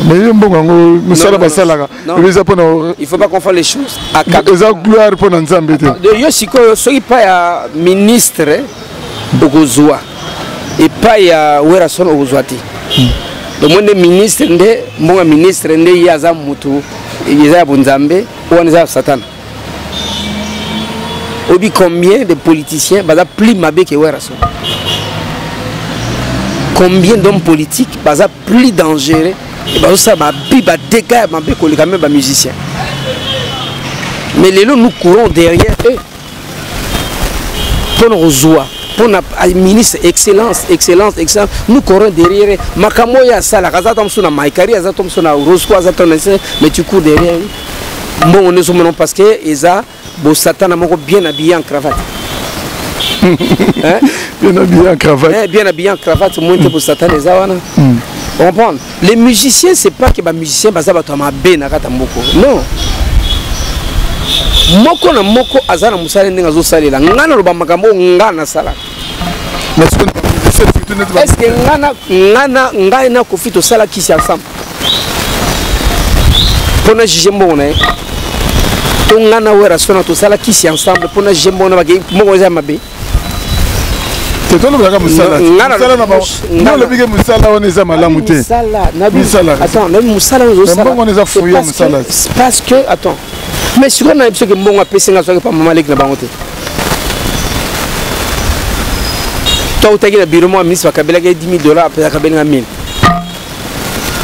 mais yo mbongo yango mosala basalaka eza mpona il faut pas confondre les choses eza gloire mpo na nzambe te yo sikoyo soki pa ya ministre okozwa epai ya Werason okozwa te le ministre nde mbonga ministre nde ye aza mutu eza ya bonzambe wana eza satana obi combien de politiciens baza plus mabe que Werason combien d'hommes politiques baza plus dangereux et bazosala babi badégâts mabe koleka même bamusiciens mais lelo nous courons derrière eux mpo na kozwa pour ministre excellence nous courons derrière makambo ya sala kaza tomso na maikari aza tomso na rosco aza tomso mais tu cours derrière bon nous sommes parce que eza bo satana moko bien habillé en cravate hein bien habillé en cravate monte pour satana eza wana comprendre les musiciens c'est pas que ba musiciens baza bato mabe na kata moko non moko na moko azana musale ndinga zo salela ngana loba makambo ngana sala est-ce que ngana na Koffi to sala kisi ensemble pour na juger mbona to ngana Werason to sala kisi ensemble pour na juger mbona bagi moko za mabe te to loba musala musala na ba no le bige musala on eza malamu te musala attends le musala zo sala mbongo eza fouiller musala parce que attends mais si on a que mbongo apesinga so pas maman lek na bango te toi tu as le bureau moi ministre Kabila qui $10,000 après Kabila 1000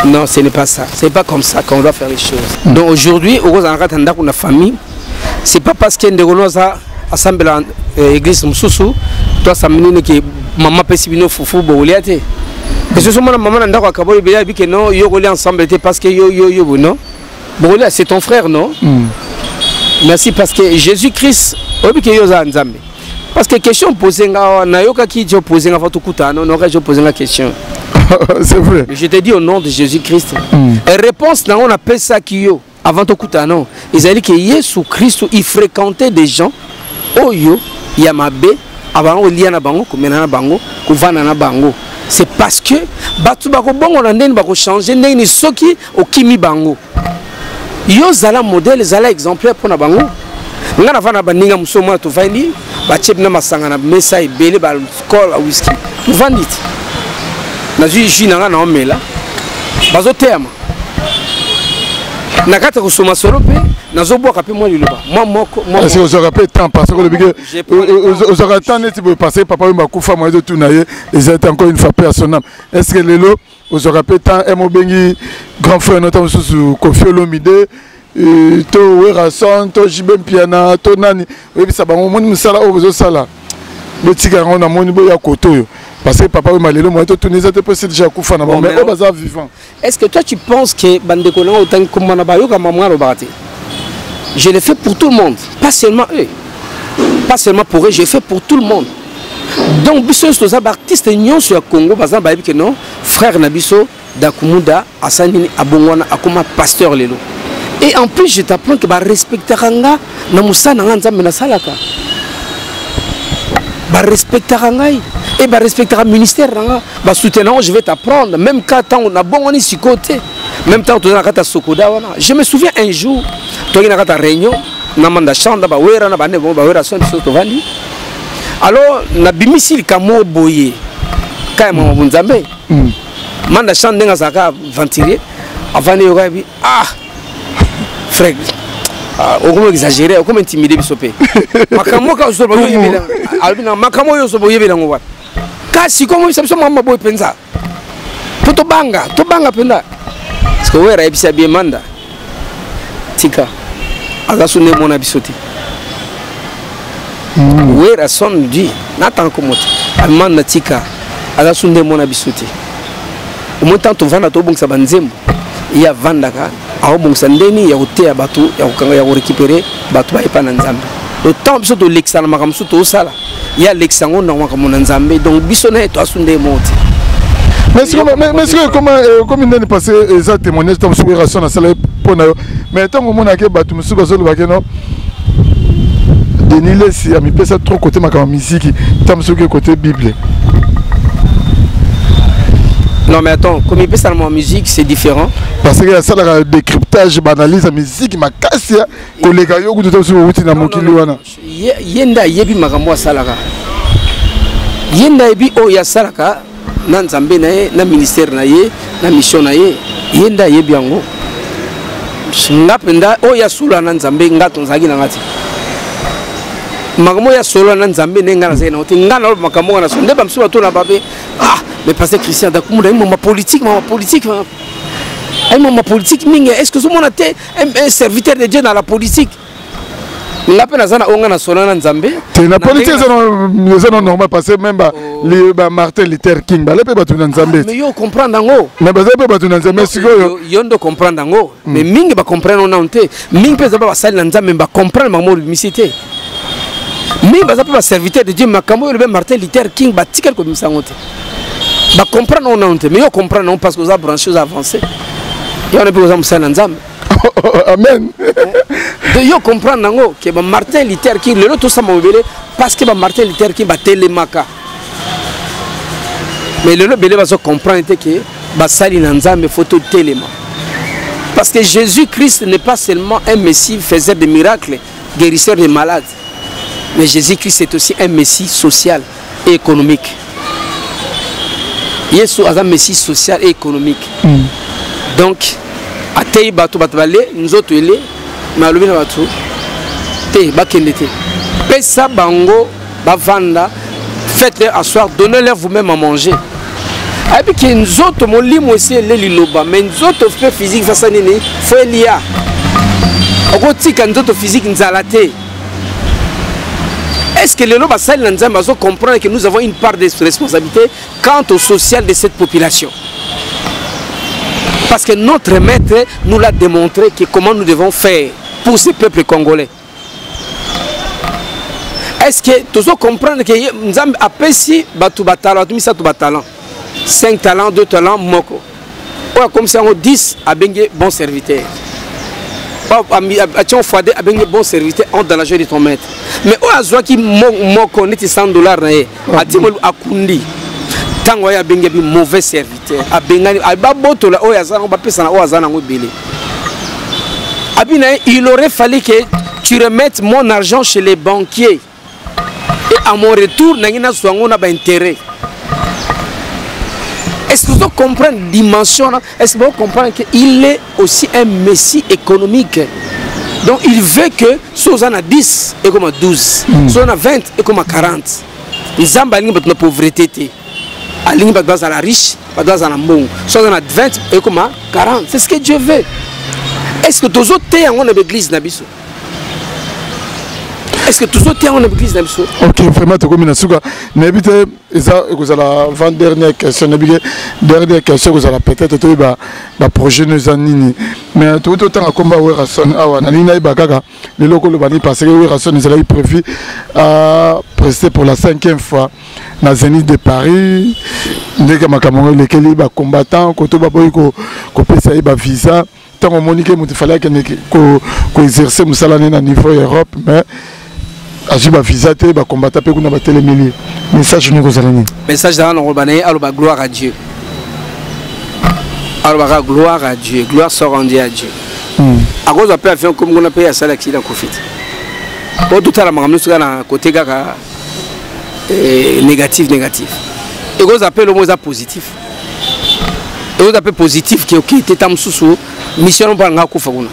non ce n'est pas ça c'est pas comme ça qu'on doit faire les choses donc aujourd'hui au cause en ratanda pour la famille c'est pas parce qu'il y a des gens assemblés à l'église mususu toi ça menine que maman pesi bino fufu boliate et ce sont maman ndako akabo ibela bi que non yo rolé ensemble parce que yo non bolia c'est ton frère non merci parce que Jésus-Christ obi que yo za nzambe. Parce que question posée, qui posé non, je pose la question. C'est vrai. Je te dis au nom de Jésus-Christ. Et réponse, on appelle ça qui avant tout non. Ils ont dit que Jésus Christ, il fréquentait des gens. Oh yo, Yamabe, avant Liana Bango, Kumena Bango, Kuvana Bango. C'est parce que Batu Bako Bango n'a changé, n'est soki au Kimi Bango. Yo zala modèle, zala exemplaire pour na Bango. Ngana vana baninga musoma to vandi ba chepna masanga na mesa ibele ba alcool a whisky to vandi na jui na ngana omela bazo tema na kata kusoma sorope nazo boka pe moi liloba moi est-ce que vous aurez pas temps parce que le big vous aurez temps net pour passer papa mba kufa moi de tout naye ils étaient encore une fois paix à son âme est-ce que lelo vous aurez pas temps et mo bengi grand frère notamment sous Koffi Olomide to Werason to JB Piana to nani oui ça ba moni musala o bozo sala botika on a moni boya koto parce que papa malelo moi to tunisa te possible déjà kufa na mais o baza vivant. Est-ce que toi tu penses que bandeko na autant comme na ba yo ka maman lo barate je le fais pour tout le monde pas seulement eux pas seulement pour eux je fais pour tout le monde donc biso to za artiste nyon sur Congo baza ba que non frère na biso Dakumuda Asani abongwana akoma pasteur lelo. Et en plus, je t'apprends que respecter Ranga, na musa na nzambe na salaka. Respecter Ranga et respecter le ministère Ranga. Soutenant, je vais t'apprendre. Même quand on a bon on est sur côté. Même temps on a kata sokoda wana. Je me souviens un jour, toi il a kata réunion, na manda chanda ba wera na bane ba wera son so to vandi. Alors na bimisil kamo boye. kaya mama bunzambe manda chante ndenga saka ventilier avant de yoga bi frère okomo exagérer okomo intimider bisope makambo ka so ba yebela albina makambo yo so ba yebela ngwa kasi komo biso mama boy penza to banga penda parce que wera ebisa bien manda tika aga sunne mona bisoti wera son dit n'attend comme amanda tika aga sunne mona bisoti au moins tant to vanda to bongsa banzembo ya vanda ka aho bongsa ndeni ya hotea batu ya kanga ya récupérer batu ba epana nzambe le temps biso to lexana makamso to sala ya lexango na makamona nzambe donc biso na to asunde moti. Mais comment il est passé les témoignages dans sur relation à cela pour nous mais tant que mon a que batu musu bazolo bakeno Denis si a mis ça trop côté ma musique tant sur côté bible. Non mais attends, comme il peut ça en musique c'est différent parce que ça la décryptage banalise la musique ma casse collègue yo kuto sur wuti na mokili wana yenda yebi makambo salaka yenda yebi o ya salaka na nzambe na ye na ministère na ye na mission na ye yenda yebi yango ngapenda o ya sula na nzambe ngato nzaki na ngati makambo ya solo na nzambe nenga na zena oti ngana lo makambo na so ndeba msuba to na babe mais pasteur Christian d'akumunda ma politique ma politique mingi est-ce que ce monde était un serviteur de Dieu dans la politique ngape na zana onga na solo na nzambe la politique c'est normal parce que même Martin Luther King ba lepe batu na nzambe mais yo comprendre ngo mais ba lepe batu na nzambe siko yo ndo comprendre ngo mais mingi ba comprendre na onte mingi pesa ba sali na nzambe ba comprendre makambo misité mais ba za pa serviteur de Dieu makambo le Martin Luther King ba tikel ko misangote ba comprendre on onte mais yo comprendre non parce que ça branché aux avancés et on est pour ça nzambe amen de yo comprendre nango que ba Martin Luther King le tout ça mobile parce que ba Martin Luther King ba telemaka mais le belé va se comprendre que ba sali nzambe photo telema parce que Jésus-Christ n'est pas seulement un messie faiseur de miracles guérisseur des malades mais Jésus-Christ est aussi un messie social et économique. Yesu a un messie social et économique. Donc, à Tei Bato Batbale, nous autres, mais à l'Obina Bato, Tei Bakendete. Pesa Bango, Bavanda, faites-leur asseoir, donnez-leur vous-même à manger. Et puis que nous autres, mon lit, moi aussi, les liloba, mais nous autres, fait physique, ça n'est pas, faut l'IA. Au quotidien, nous autres, physique, nous allons. Est-ce que les gens comprennent que nous avons une part de responsabilité quant au social de cette population? Parce que notre maître nous l'a démontré que comment nous devons faire pour ce peuple congolais. Est-ce que tous comprennent que nous avons apprécié talent 5 talents, 2 talents, moko. Comme ça, on 10 à bengue bon serviteur. Tu as un bon serviteur dans la joie de ton maître. Mais au hasard qui moko net $100 na ye atimo akundi tango ya benga bi mauvais serviteur abengani ababoto la oya zana ba pesa na oya zana ngobele abina il aurait fallu que tu remettes mon argent chez les banquiers et à mon retour nangina swango na ba intérêt. Est-ce que vous comprenez la dimension? Est-ce que vous comprenez qu'il est aussi un messie économique? Donc il veut que si on a 10 et comme 12, si on a 20 et comme 40, ils ont une pauvreté. Ils ont la riche, ils ont la bon. Si on a 20 et comme 40, c'est ce que Dieu veut. Est-ce que tous autres ont une église? Est-ce que tous autres ont une église? Ok, vraiment, tu as dit que vous avez avant-dernière question, dernière question, vous avez peut-être un projet de Zanini. Mais tout autant comme Werrason, les locaux parce que Werrason est prévu à prester pour la 5e fois dans le Zénith de Paris. Les combattants, qui ont visa. Tant qu'il fallait qu'on exerce au niveau Europe, mais Ajiba visa te ba combattre pe kuna ba télémili message ni kozalani message dans le banaye aloba gloire à Dieu aloba gloire à Dieu gloire soit rendue à Dieu à cause de faire comme on a payé à ça l'accident Covid pour tout à la makamno sur na côté gaka négatif et vous appelez le mot positif. Et vous appelez positif qui est tamsusu mission pour nga kufa kuna.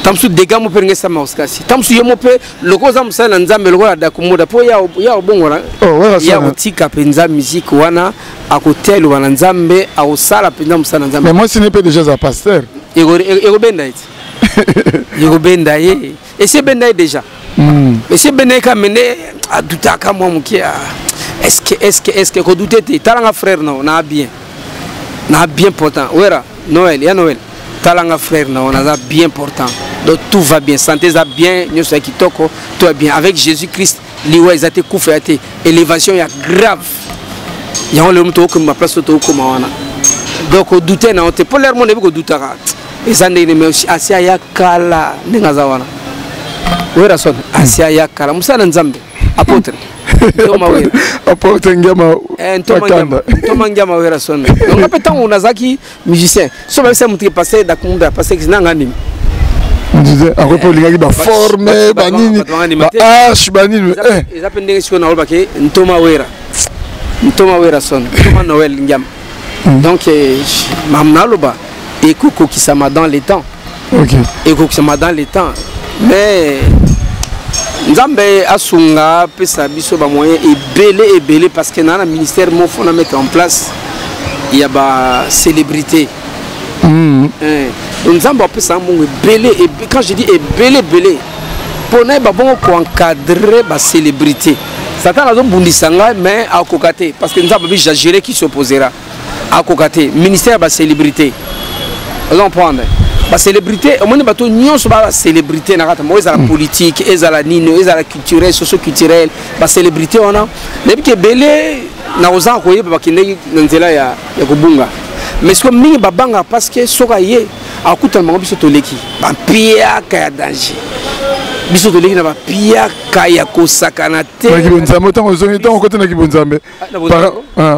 Tamsu dega mo penge sama oskasi. Tamsu yemo pe loko za musala nzambe loko da kumuda po ya obongora. Ya otika penza musique wana akotel wana nzambe akosala penza musala nzambe. Mais moi ce n'est pas déjà un pasteur. Ego benda iti. Ego benda ye. Et c'est benda déjà. Mais c'est benda ka mene adutaka mo mukia. Est-ce que douter te talanga frère non na bien. Na bien important. Ouera Noël, ya Noël. Talanga frère non, on a bien important. Donc tout va bien, santé ça bien, nous sommes qui toko, tout va bien. Avec Jésus-Christ, liwa ils été koufé, élévation il y a grave. Il y a le monde comme ma place tout comme wana. Donc douter na on te pour l'air monde beaucoup doutera. Les années mais aussi asia ya kala ninga zawana. Ouera son asia ya kala musa nzambe apôtre. Apôtre ngama Thomas ngama wera son. Donc après tant on a zaki musicien. So même ça monter passer d'akumba passer que nanga nini. On disait à propos les gars qui former banini H banini ils appellent des choses na olbake Thomas wera son. Thomas Noël ngam. Donc mamnaloba et koko qui ça m'a dans les temps. OK. Et koko qui ça m'a dans les temps. Mais Nzambe asunga pesa biso ba moyen et belé parce que dans le ministère mo faut mettre en place il y a ba célébrité. Nzambe pesa mo belé et quand je dis belé pour na ba bon ko encadrer ba célébrité. Satan a donc bundisanga mais à kokate parce que Nzambe bi gérer qui s'opposera à kokate ministère ba célébrité. Vous comprenez? La célébrité, au moins bateau nion sur la célébrité na kata moi la politique, la nino, la culturelle, socio-culturelle, la célébrité on a. Depuis que belé na ozan koye ba kinde nzela ya kubunga. Mais ce que mingi babanga parce que soka ye akuta mango biso toleki. Ba pia ka danger. Biso toleki na ba pia ka ya kosakana te. Ba kibonzambe tant ozongi tant côté na kibonzambe.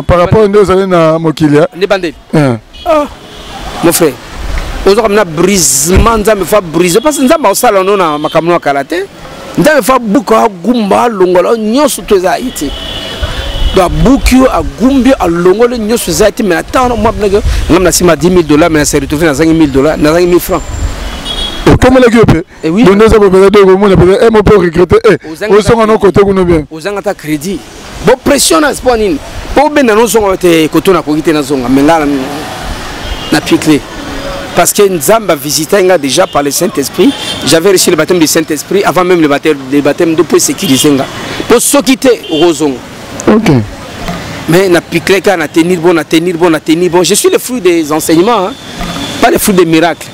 Par rapport aux années na mokilia. Ne bandel. Mon frère. Aujourd'hui, on a brisement, on a brisé parce que nous avons salon na makamno karaté. Nous avons fait beaucoup à gumba longola nyo surtout za iti. Donc beaucoup à gumbi à longola nyo surtout za iti mais attends moi on a sima $10,000 mais ça retrouvé dans $5,000 dans $5,000 francs. Comment la gueule? Oui. Nous avons besoin de monde peut-être on peut regretter aux sont en côté qu'on bien. Aux gens à crédit. Bon pression à ce point ni. Pour ben nous sont côté na kokité na zonga mais là na piqué. Parce que Nzamba visitait déjà par le Saint-Esprit. J'avais reçu le baptême du Saint-Esprit avant même le baptême de pour sécuriser. Pour se quitter au zone. Ok. Mais na piqué na tenir bon. Je suis le fruit des enseignements, hein? Pas le fruit des miracles.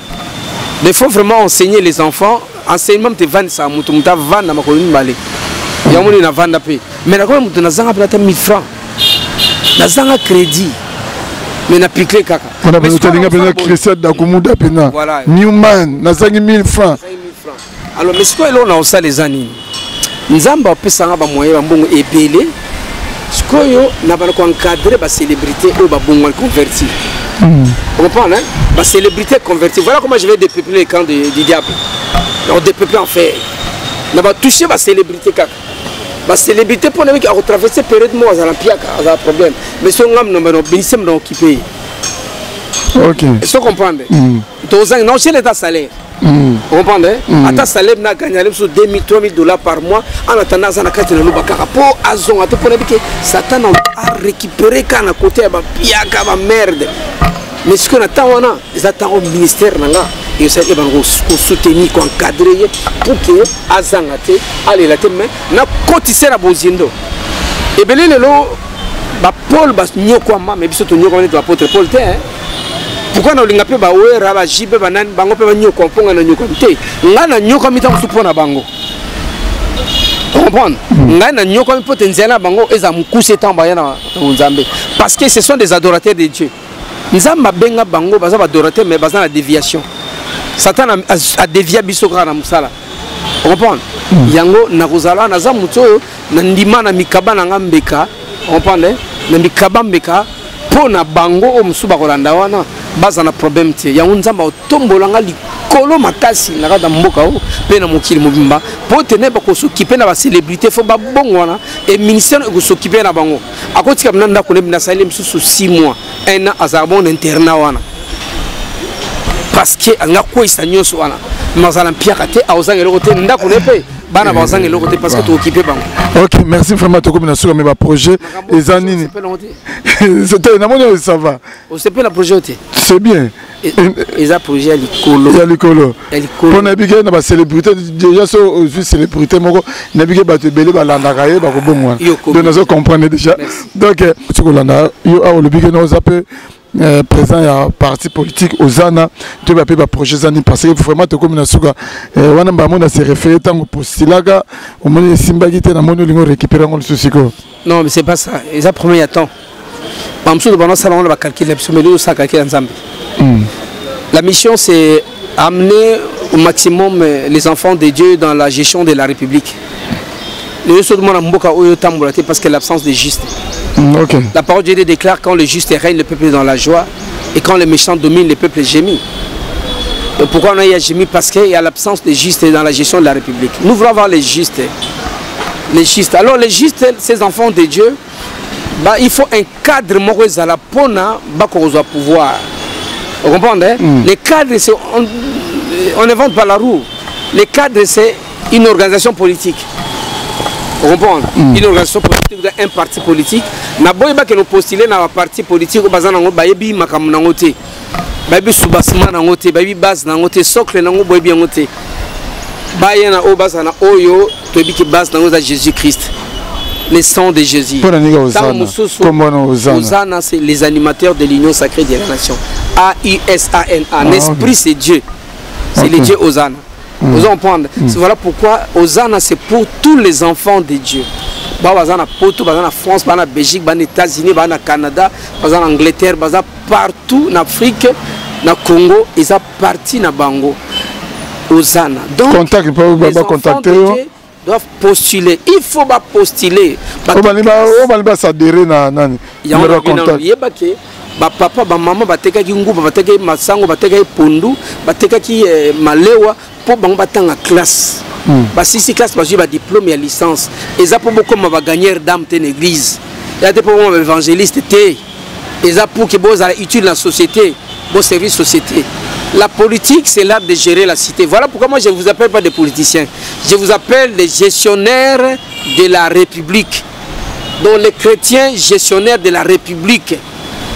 Il faut vraiment enseigner les enfants. Enseignement te vendre ça, mutumta vendre ma commune balé. Yamoni na vendre paix. Mais na quoi mutuna zanga plata 1000 francs. Na zanga crédit. Mais na piqué kaka. On a besoin de Christian d'Akumuda pena. Newman, na 5,000 francs. Alors mais ce que l'on a aussi les années. Nzamba pesa nga ba moyen ba mbongo epelé. Ce que yo na ba ko encadrer ba célébrité ou ba bongo converti. On comprend hein? Ba célébrité convertie. Voilà comment je vais dépeupler le camp du diable. On dépeupler en fait. Na ba toucher ba célébrité kaka. La célébrité pour nous qui a retraversé période moi à la un problème mais si on a nos bénéficiaires nous occupés. OK. Est-ce que vous comprenez? Non c'est l'état salaire. Vous comprenez? À ta salaire n'a gagné sur $2,000-3,000 par mois en attendant ça na carte na luba kaka pour azon à te pour que Satan a récupéré quand à côté ba piaka ba merde. Mais ce qu'on attend on a ils attendent au ministère nanga et ça ils vont soutenir encadrer pour que azangate aller la temme na cotiser la bozindo et belé le ba Paul ba nyoko ma mais biso to nyoko ni to apôtre Paul te hein pourquoi na linga pe ba wera ba jibe ba nan bango pe ba nyoko mponga na nyoko te ngana nyoko mita kusupona bango comprendre ngana nyoko mi potentiel bango eza mukuse tamba yana nzambe parce que ce sont des adorateurs de Dieu. Nzamba benga bango baza adorateur mais baza la déviation. Satan a dévié biso kana musala. On comprend? Yango na kozala na za muto na ndima na mikaba na ngambeka. On comprend? Na mikaba mbeka pona bango o musuba kolanda wana baza na problème te. Yango Nzamba otombolanga likolo makasi na kada mboka o pe na mokili mobimba po tenir ba ko s'occuper na ba célébrité fo ba bongwana et ministère ko s'occuper na bango akotika bina ndako ne bina salem sous 6 mois un an azabon internat wana parce que anga ko isanyoso wana mazala mpiaka te aozangelo ko te ndako ne pe bana bazangelo ko te parce que tu occupé bango. OK, merci vraiment to comme na sur mes projets et anini c'était na monio ça va on sait pas le projet te c'est bien et ça projet à l'écolo il y a l'écolo on a bien na ba célébrité déjà so aussi célébrité moko na bien ba te belé ba landaka ye ba ko bongwa donc nous comprendre déjà donc tu ko landa yo a le bien nous appelle présent ya parti politique Ozana tu vas payer ba projet zani parce que vraiment to comme na suka wana ba mona se référer tango postilaga au moins simba gite na mono lingo récupérer ngol susiko. Non mais c'est pas ça et ça premier temps Mamsou de Banon Salon va calculer l'absolu ça calculer ensemble. La mission c'est amener au maximum les enfants de Dieu dans la gestion de la République. Le seul monde mboka oyo tambolate parce que l'absence de juste. Okay. La parole de Dieu déclare quand le juste règne, le peuple est dans la joie, et quand le méchant domine, le peuple gémit. Et pourquoi on a gémi? Parce qu'il y a l'absence de juste dans la gestion de la République. Nous voulons avoir les justes. Les justes. Alors les justes, ces enfants de Dieu, bah, il faut un cadre morose à la pona, bah, qu'on doit pouvoir. Vous comprenez? Les cadres, on n'invente pas la roue. Les cadres, c'est une organisation politique. Vous comprenez? Une organisation politique, un parti politique. Na boyba que nous postulons dans un parti politique au bazan nango bayebi makamu nango te. Bayebi soubassement nango te, bayebi base nango te, socle nango boyebi nango te. Baye na o base na oyo toyebi ki base nango za Jésus-Christ. Le sang de Jésus. Ozana, c'est les animateurs de l'Union sacrée de la nation. A-I-S-A-N-A. L'esprit c'est Dieu. C'est le Dieu Ozana. Vous comprenez? Voilà pourquoi Ozana c'est pour tous les enfants de Dieu. Bazana Poto, bazana France, bazana Belgique, bazana États-Unis, bazana Canada, bazana Angleterre, bazana partout en Afrique, na Congo, et ça parti na Bango. Ozana. Donc contact, les enfants de Dieu doivent postuler. Il faut pas postuler. On va s'adhérer na nani. Il y a un contact. Ba papa ba maman bateka ki nguba bateka masango bateka pondu bateka ki malewa pour bango batanga classe ba sisi classe ba jiba diplôme et licence et ça pour beaucoup ma gagner d'âme ten église et pour moi évangéliste té et ça pour que vous allez utile la société bon service société. La politique c'est l'art de gérer la cité. Voilà pourquoi moi je vous appelle pas des politiciens, je vous appelle des gestionnaires de la République, donc les chrétiens gestionnaires de la République.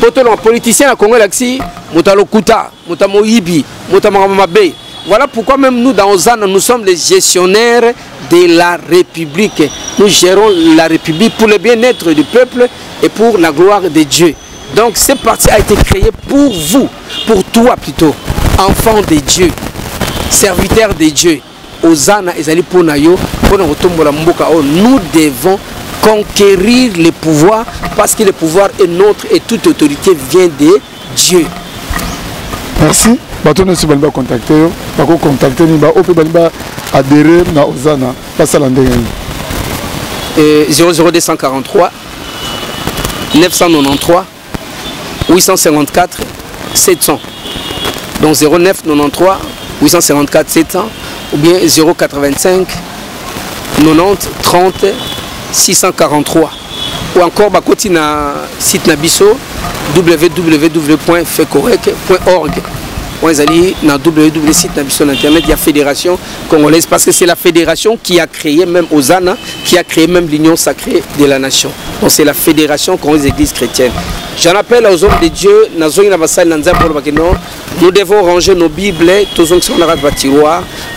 Les politiciens à Congo Laxi, Moutalo Kuta, Moutamo Ibi, Moutamo Mabe. Voilà pourquoi même nous dans Ozana, nous sommes les gestionnaires de la République. Nous gérons la République pour le bien-être du peuple et pour la gloire de Dieu. Donc ce parti a été créé pour vous, pour toi plutôt, enfant de Dieu, serviteur de Dieu. Ozana ezali ponayo, pona otombola mboka o, nous devons conquérir le pouvoir parce que le pouvoir est nôtre et toute autorité vient de Dieu. Merci. Batono si balba contacter, bako contacter ni ba ope balba adhérer na Ozana, pas ça l'andenge. 00243 993 854 700. Donc 0993 854 700 ou bien 085 90 30 643 ou encore bakoti na site na biso www.fecorec.org. Vous allez dans www site na biso internet, il y a fédération congolaise parce que c'est la fédération qui a créé même Ozana, qui a créé même l'Union sacrée de la nation. Donc c'est la fédération congolaise des églises chrétiennes. J'en appelle aux hommes de Dieu, nous devons ranger nos Bibles,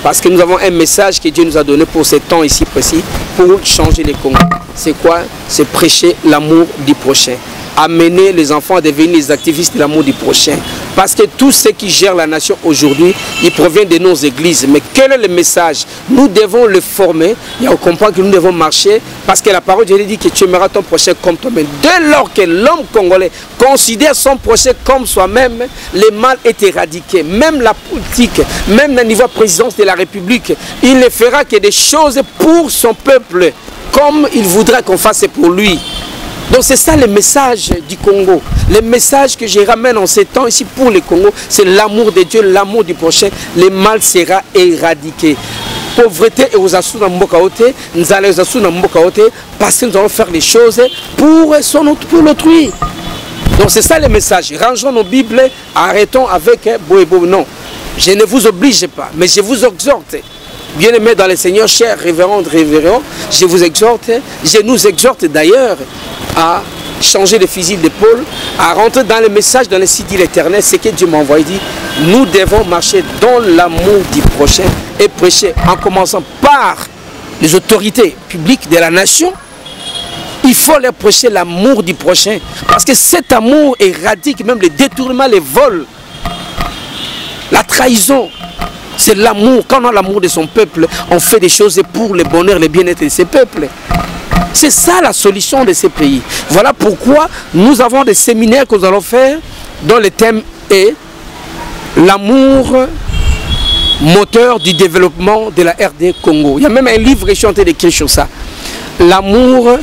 parce que nous avons un message que Dieu nous a donné pour ce temps ici précis, pour changer les Congos. C'est quoi? C'est prêcher l'amour du prochain. Amener les enfants à devenir les activistes de l'amour du prochain. Parce que tous ceux qui gèrent la nation aujourd'hui, ils proviennent de nos églises. Mais quel est le message? Nous devons le former et on comprend que nous devons marcher parce que la parole de Dieu dit que tu aimeras ton prochain comme toi-même. Dès lors que l'homme congolais considère son prochain comme soi-même, le mal est éradiqué. Même la politique, même au niveau de présidence de la République, il ne fera que des choses pour son peuple comme il voudrait qu'on fasse pour lui. Donc c'est ça le message du Congo. Le message que je ramène en ces temps ici pour le Congo, c'est l'amour de Dieu, l'amour du prochain. Le mal sera éradiqué. Pauvreté et aux assous dans Mbokaote, nous allons aux assous dans Mbokaote parce que nous allons faire les choses pour l'autrui. Donc c'est ça le message. Rangeons nos Bibles, arrêtons avec Boébo. Non, je ne vous oblige pas, mais je vous exhorte. Bien-aimés dans le Seigneur, chers révérends, je vous exhorte, je nous exhorte d'ailleurs à changer de fusil d'épaule, à rentrer dans le message, dans le site de l'Éternel, ce que Dieu m'a envoyé, dit, nous devons marcher dans l'amour du prochain et prêcher en commençant par les autorités publiques de la nation. Il faut leur prêcher l'amour du prochain, parce que cet amour éradique même les détournements, les vols, la trahison. C'est l'amour. Quand on a l'amour de son peuple, on fait des choses pour le bonheur, le bien-être de ses peuples. C'est ça la solution de ces pays. Voilà pourquoi nous avons des séminaires que nous allons faire dont le thème est l'amour moteur du développement de la RD Congo. Il y a même un livre que je suis en train d'écrire sur ça. L'amour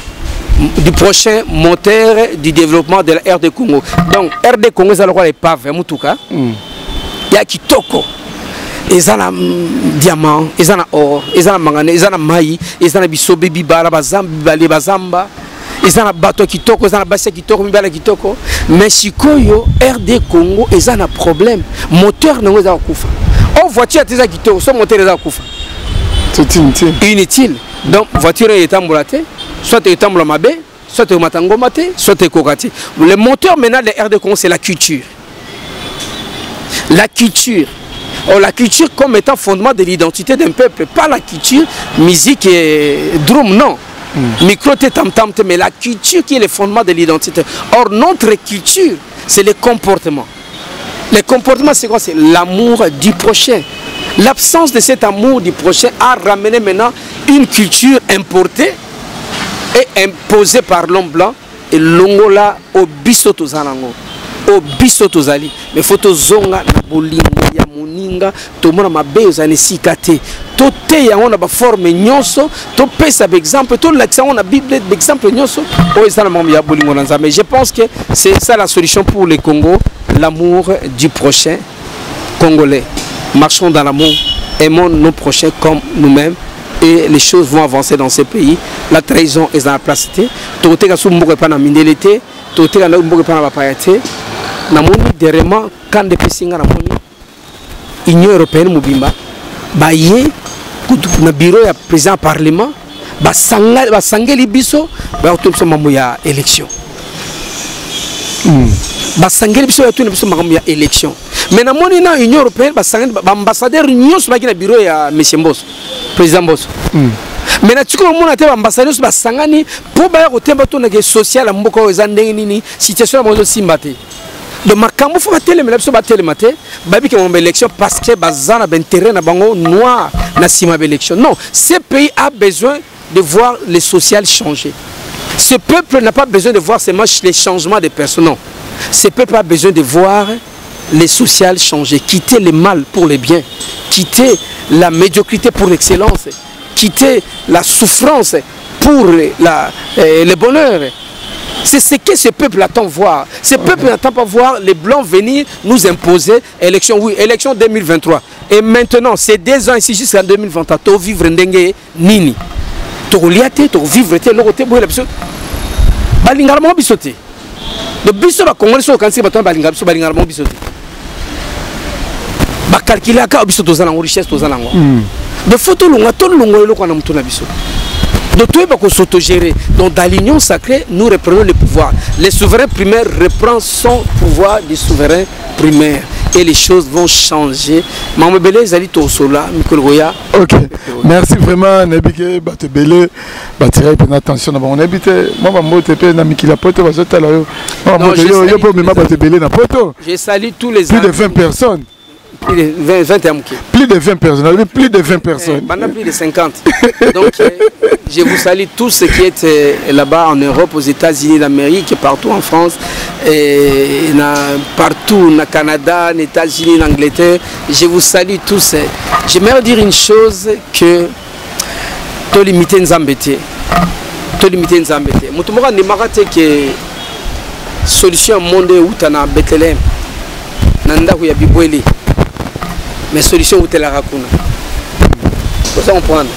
du prochain moteur du développement de la RD Congo. Donc RD Congo, c'est le épave, Moutuka. Il y a Kitoko. Ils ont diamant, ils ont or, ils ont manganèse, ils ont maï, ils ont bisobe, bibara, bazamba, ils ont bateau kitoko, ils ont bassin kitoko, bibara kitoko. Mais Chikoyo, RD Congo, ils ont un problème. Moteur n'a pas koufa. Oh voiture est kitoko, son moteur est koufa. C'est inutile. Inutile. Donc voiture est emboulatée, soit est emboulamabé, soit est matangomate, soit est kokati. Le moteur maintenant de RD Congo, c'est la culture. La culture. Or, la culture comme étant fondement de l'identité d'un peuple, pas la culture, musique et drum, non. Micro, tam-tam, mais la culture qui est le fondement de l'identité. Or, notre culture, c'est le comportement. Le comportement, c'est quoi? C'est l'amour du prochain. L'absence de cet amour du prochain a ramené maintenant une culture importée et imposée par l'homme blanc. Et l'ongola au bisoto zalango. Au bisoto zali. Mais faut zonga na bolingo ya moninga. Tomona mabe zane sikate. To te ya on a ba forme nyonso. To pesa exemple. To l'accent on a bible d'exemple nyonso. O ezana mambo ya bolingo nanza. Mais je pense que c'est ça la solution pour le Congo. L'amour du prochain congolais. Marchons dans l'amour. Aimons nos prochains comme nous-mêmes. Et les choses vont avancer dans ces pays. La trahison est dans la placité. Toteka sou mboka pa na mindelete. Toteka na mboka pa na bapayate. Namoni derema quand de pesinga namoni Union européenne mobimba baye na bureau ya président parlement basangeli biso ba otopso mambo ya élection. Basangeli biso ya tuna biso mambo ya élection. Mais namoni na Union européenne basangeli ambassadeur nyonso baki na bureau ya monsieur Mbosso, président Mbosso. Mais na tiko mona te ambassadeur basangani po ba ya kotemba to na ke social ya mboka o ezandenge nini situation ya mozo simbate. Donc makambo faut batele mais biso batele mate babi ke mon élection parce que bazana ben terrain na bango noir na sima élection. Non, ce pays a besoin de voir le social changer. Ce peuple n'a pas besoin de voir seulement les changements des personnes. Non. Ce peuple a besoin de voir les social changer, quitter le mal pour le bien, quitter la médiocrité pour l'excellence, quitter la souffrance pour le bonheur. C'est ce que ce peuple attend voir. Ce peuple n'attend pas voir les blancs venir nous imposer élection. Oui, élection 2023. Et maintenant, c'est 2 ans ici jusqu'en 2023. Tu vivre ndenge nini. Tu liate, tu vivre te lokote boye la biso. Balingaramo bisote. Le biso ba congolais so kansi baton balingaramo bisote. Ba calculer aka biso to zana richesse to zana ngo. De photo longa to longo loko na mutuna biso. Donc tout va s'autogérer. Donc dans l'union sacrée, nous reprenons le pouvoir. Le souverain primaire reprend son pouvoir de souverain primaire. Et les choses vont changer. Mamebele Zali Tosola, Mikoloya. Ok. Merci vraiment, Nebike, Batebele, Batira, pour attention. On habite, moi, je suis un Mikila Poto, je je salue tous les plus de 20 personnes. Plus de 20 plus de 20 personnes, plus de 20 personnes. Plus de 50. Donc, je vous salue tous ceux qui étaient là-bas en Europe, aux États-Unis d'Amérique, partout en France, et partout au Canada, aux États-Unis, en Angleterre. Je vous salue tous. J'aimerais dire une chose que tu limites Nzambete. to limiter nzambe te mutu moko ndimaka te ke solution monde uta na Bethlehem na ndako ya bibweli mais solution utelaka kuna pour ça comprendre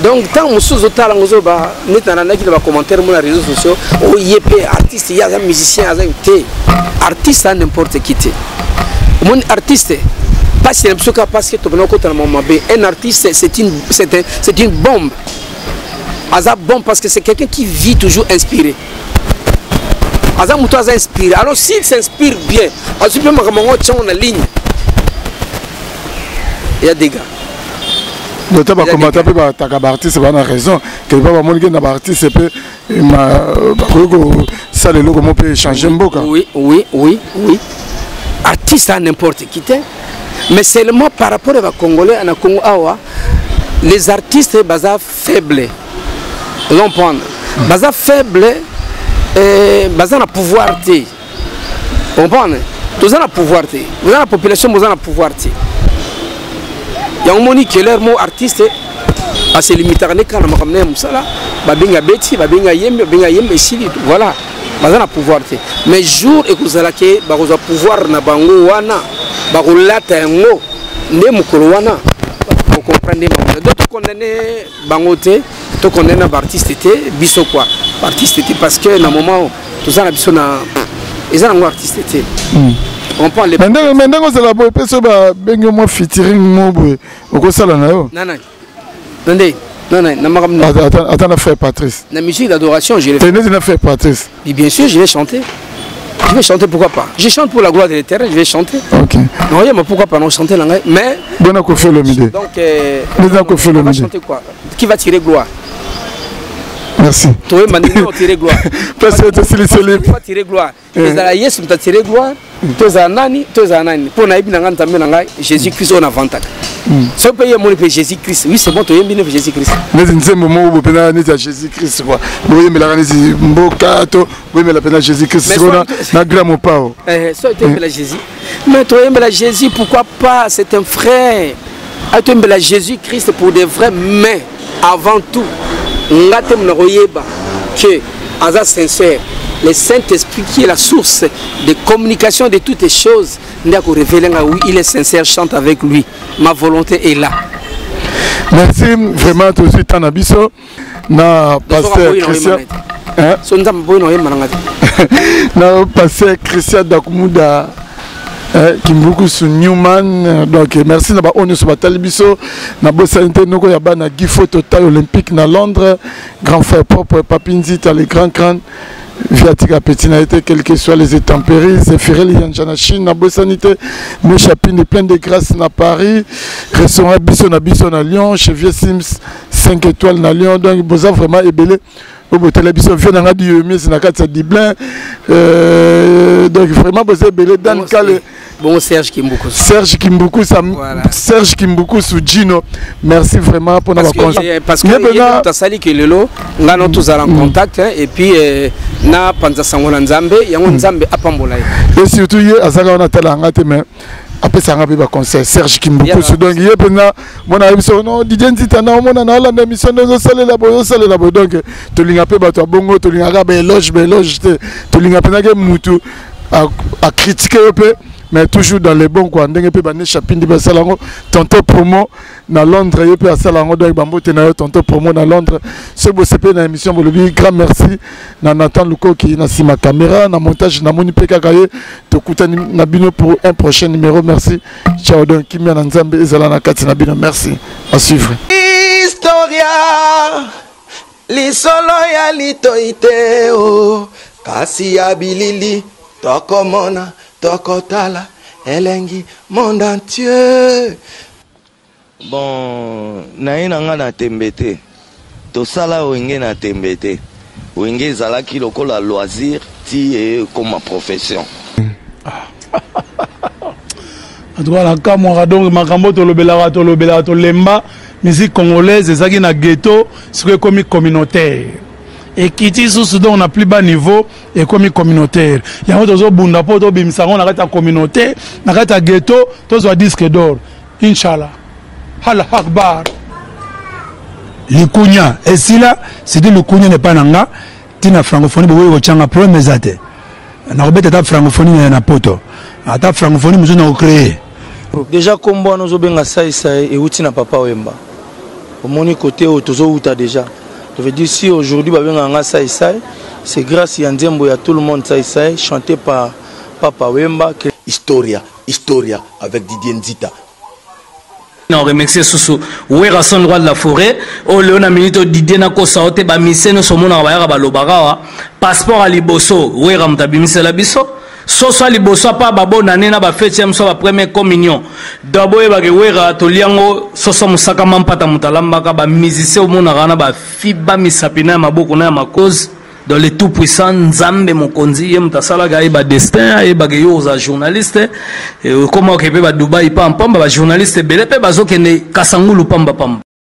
donc tant musuzo tala ngozo ba neta na ki ba commentaire mo na réseaux sociaux o yepé artiste ya musicien aza te artiste n'importe qui te mon artiste pas si parce que tu un artiste c'est une bombe. Aza bombe parce que c'est quelqu'un qui vit toujours inspiré. Aza moutou aza inspiré. Alors s'il s'inspire bien, ensuite même on a ligne. Il y a des gars. Le temps va commenter peu ba artiste ba na raison que ba mon que na artiste peut ça le logo peut changer mboka. Oui. Artiste à n'importe qui t'es. Mais seulement par rapport à Congolais, à Congo Awa, les artistes sont faibles. Vous comprenez? Ils sont faibles et ils ont le pouvoir. Vous comprenez? Vous avez le pouvoir. Vous avez la population, vous avez le pouvoir. Il y a un moment que leur mot artiste a se limité à quand on a ramené Moussala, Babinga Betty, Babinga Yembe, voilà. Ils ont le pouvoir. Mais jour et que vous avez le pouvoir na bango wana. Baroulata yango ne mukolo wana vous comprenez d'autres condamner bangote to condamner artiste té biso quoi artiste té parce que na moment tout ça na biso na ils ont un artiste té on prend les maintenant c'est la boy peso ba bengo mo featuring mo boy oko sala na yo non na magam attends la frère Patrice la musique d'adoration je l'ai fait na frère Patrice bien sûr je vais chanter. Je vais chanter, pourquoi pas? Je chante pour la gloire de l'Éternel, je vais chanter. Ok. Non, mais pourquoi pas non chanter là? Mais. Bon, on a fait le midi. Donc, on va chanter quoi? Qui va tirer gloire? Merci. Toi, maintenant, tirer gloire. Parce que tu es celui qui va tirer gloire. Les Alaïs, tu as tiré gloire. Tu es Nani. Pour Naïbi Nangan, Jésus-Christ, on a avantage. Si on paye mon Jésus-Christ, oui, c'est bon, tu es bien Jésus-Christ. Mais c'est un moment où on a Jésus-Christ. Oui, mais la Jésus, oui, mais la peine Jésus-Christ, on a grand mot pas. Soit tu aimes la Jésus. Mais tu aimes la Jésus, pourquoi pas? C'est un frère. Tu aimes la Jésus-Christ pour des vrais, mais avant tout, que Aza sincère, le Saint-Esprit qui est la source de communication de toutes les choses, il est sincère, chante avec lui. Ma volonté est là. Merci vraiment tout de suite en abisso. Na pasteur Christian. Na pasteur Christian Dakumuda. Kimbuku su Newman, donc merci na ba onu su batali biso na bosanité noko ya bana Gifo Total Olympique na Londres, grand frère propre Papinzi ta les grands crânes viatika pétinalité quelles que soient les intempéries, Zéphirel Yanjana Chine na bosanité, mes chapines plein de grâce na Paris, restaurant biso na Lyon, chez Vieux Sims 5 étoiles na Lyon, donc boza vraiment ébélé. Au télévision vient dans du mieux c'est na carte Diblin donc vraiment boza ébélé dans le cas bon Serge Kimbuku voilà. Serge Kimbuku sous Gino merci vraiment pour notre conseil parce que tu as sali que lelo ngano tous en contact et puis na panza sangola nzambe yango nzambe apambola et surtout hier azaka on a talanga te mais après ça a un conseil Serge Kimbuku donc hier pendant mon émission non DJ Nzita na on a la émission de saler la boy donc to linga pe bato bongo to linga ba éloge to linga pe na ke mutu à critiquer un peu mais toujours dans les bons quoi ndenge pe ba ne chapine di ba salango tonto promo na Londres et puis à salango donc ba mbote na tonto promo na Londres ce beau CP na émission bolobi grand merci na Nathan Luko qui na sima caméra na montage na moni peka kaye to kutani na bino pour un prochain numéro merci ciao donc kimia na nzambe ezala na kati na bino merci à suivre historia lisolo ya litoite o kasi ya bilili tokomona Tokotala, Elengi, monde entier. Bon, naïna na tembete. To sala wenge na tembete. Wenge zala ki lokola loisir ti comme ma profession. En tout cas, la camora donc makambo to lobela to lemba musique congolaise ezaki na ghetto, c'est comme communautaire. Et qui dit sous on a plus bas niveau et comme communautaire. Il y a d'autres bunda po to bimsango na kata communauté, na kata ghetto, to zo disque d'or. Inshallah. Allah Akbar. likunya esila c'était likunya n'est pas nanga tina francophonie boye ko changa problème ezate na robeta ta francophonie na poto ata francophonie muzo na créer déjà kombo nous obenga sai et outi na papa Wemba au moni côté otozo uta déjà je veux dire si aujourd'hui babenga nga sai c'est grâce à Nzembo ya tout le monde sai chanté par papa Wemba que Historia avec Didier Nzita. On remercie Soussou. Ouera son droit de la forêt. Oh Léona Minito Didier Nako Saote ba miseno somona ba ba lobara. Passeport à Liboso. Ouera mtabimise la biso. Soso Liboso pa babo nanena ba fête so ba première communion. Dabo e ba ke ouera to liango soso musaka mampata mutalamba ka ba musicien au mona rana ba fiba misapina maboko na makoz. Dans les tout puissants Nzambe Mokonzi Mtasala ga ba destin e ba yo za journaliste comment que ba Dubai pa pamba ba journaliste belé pe bazo kene kasangulu pamba pamba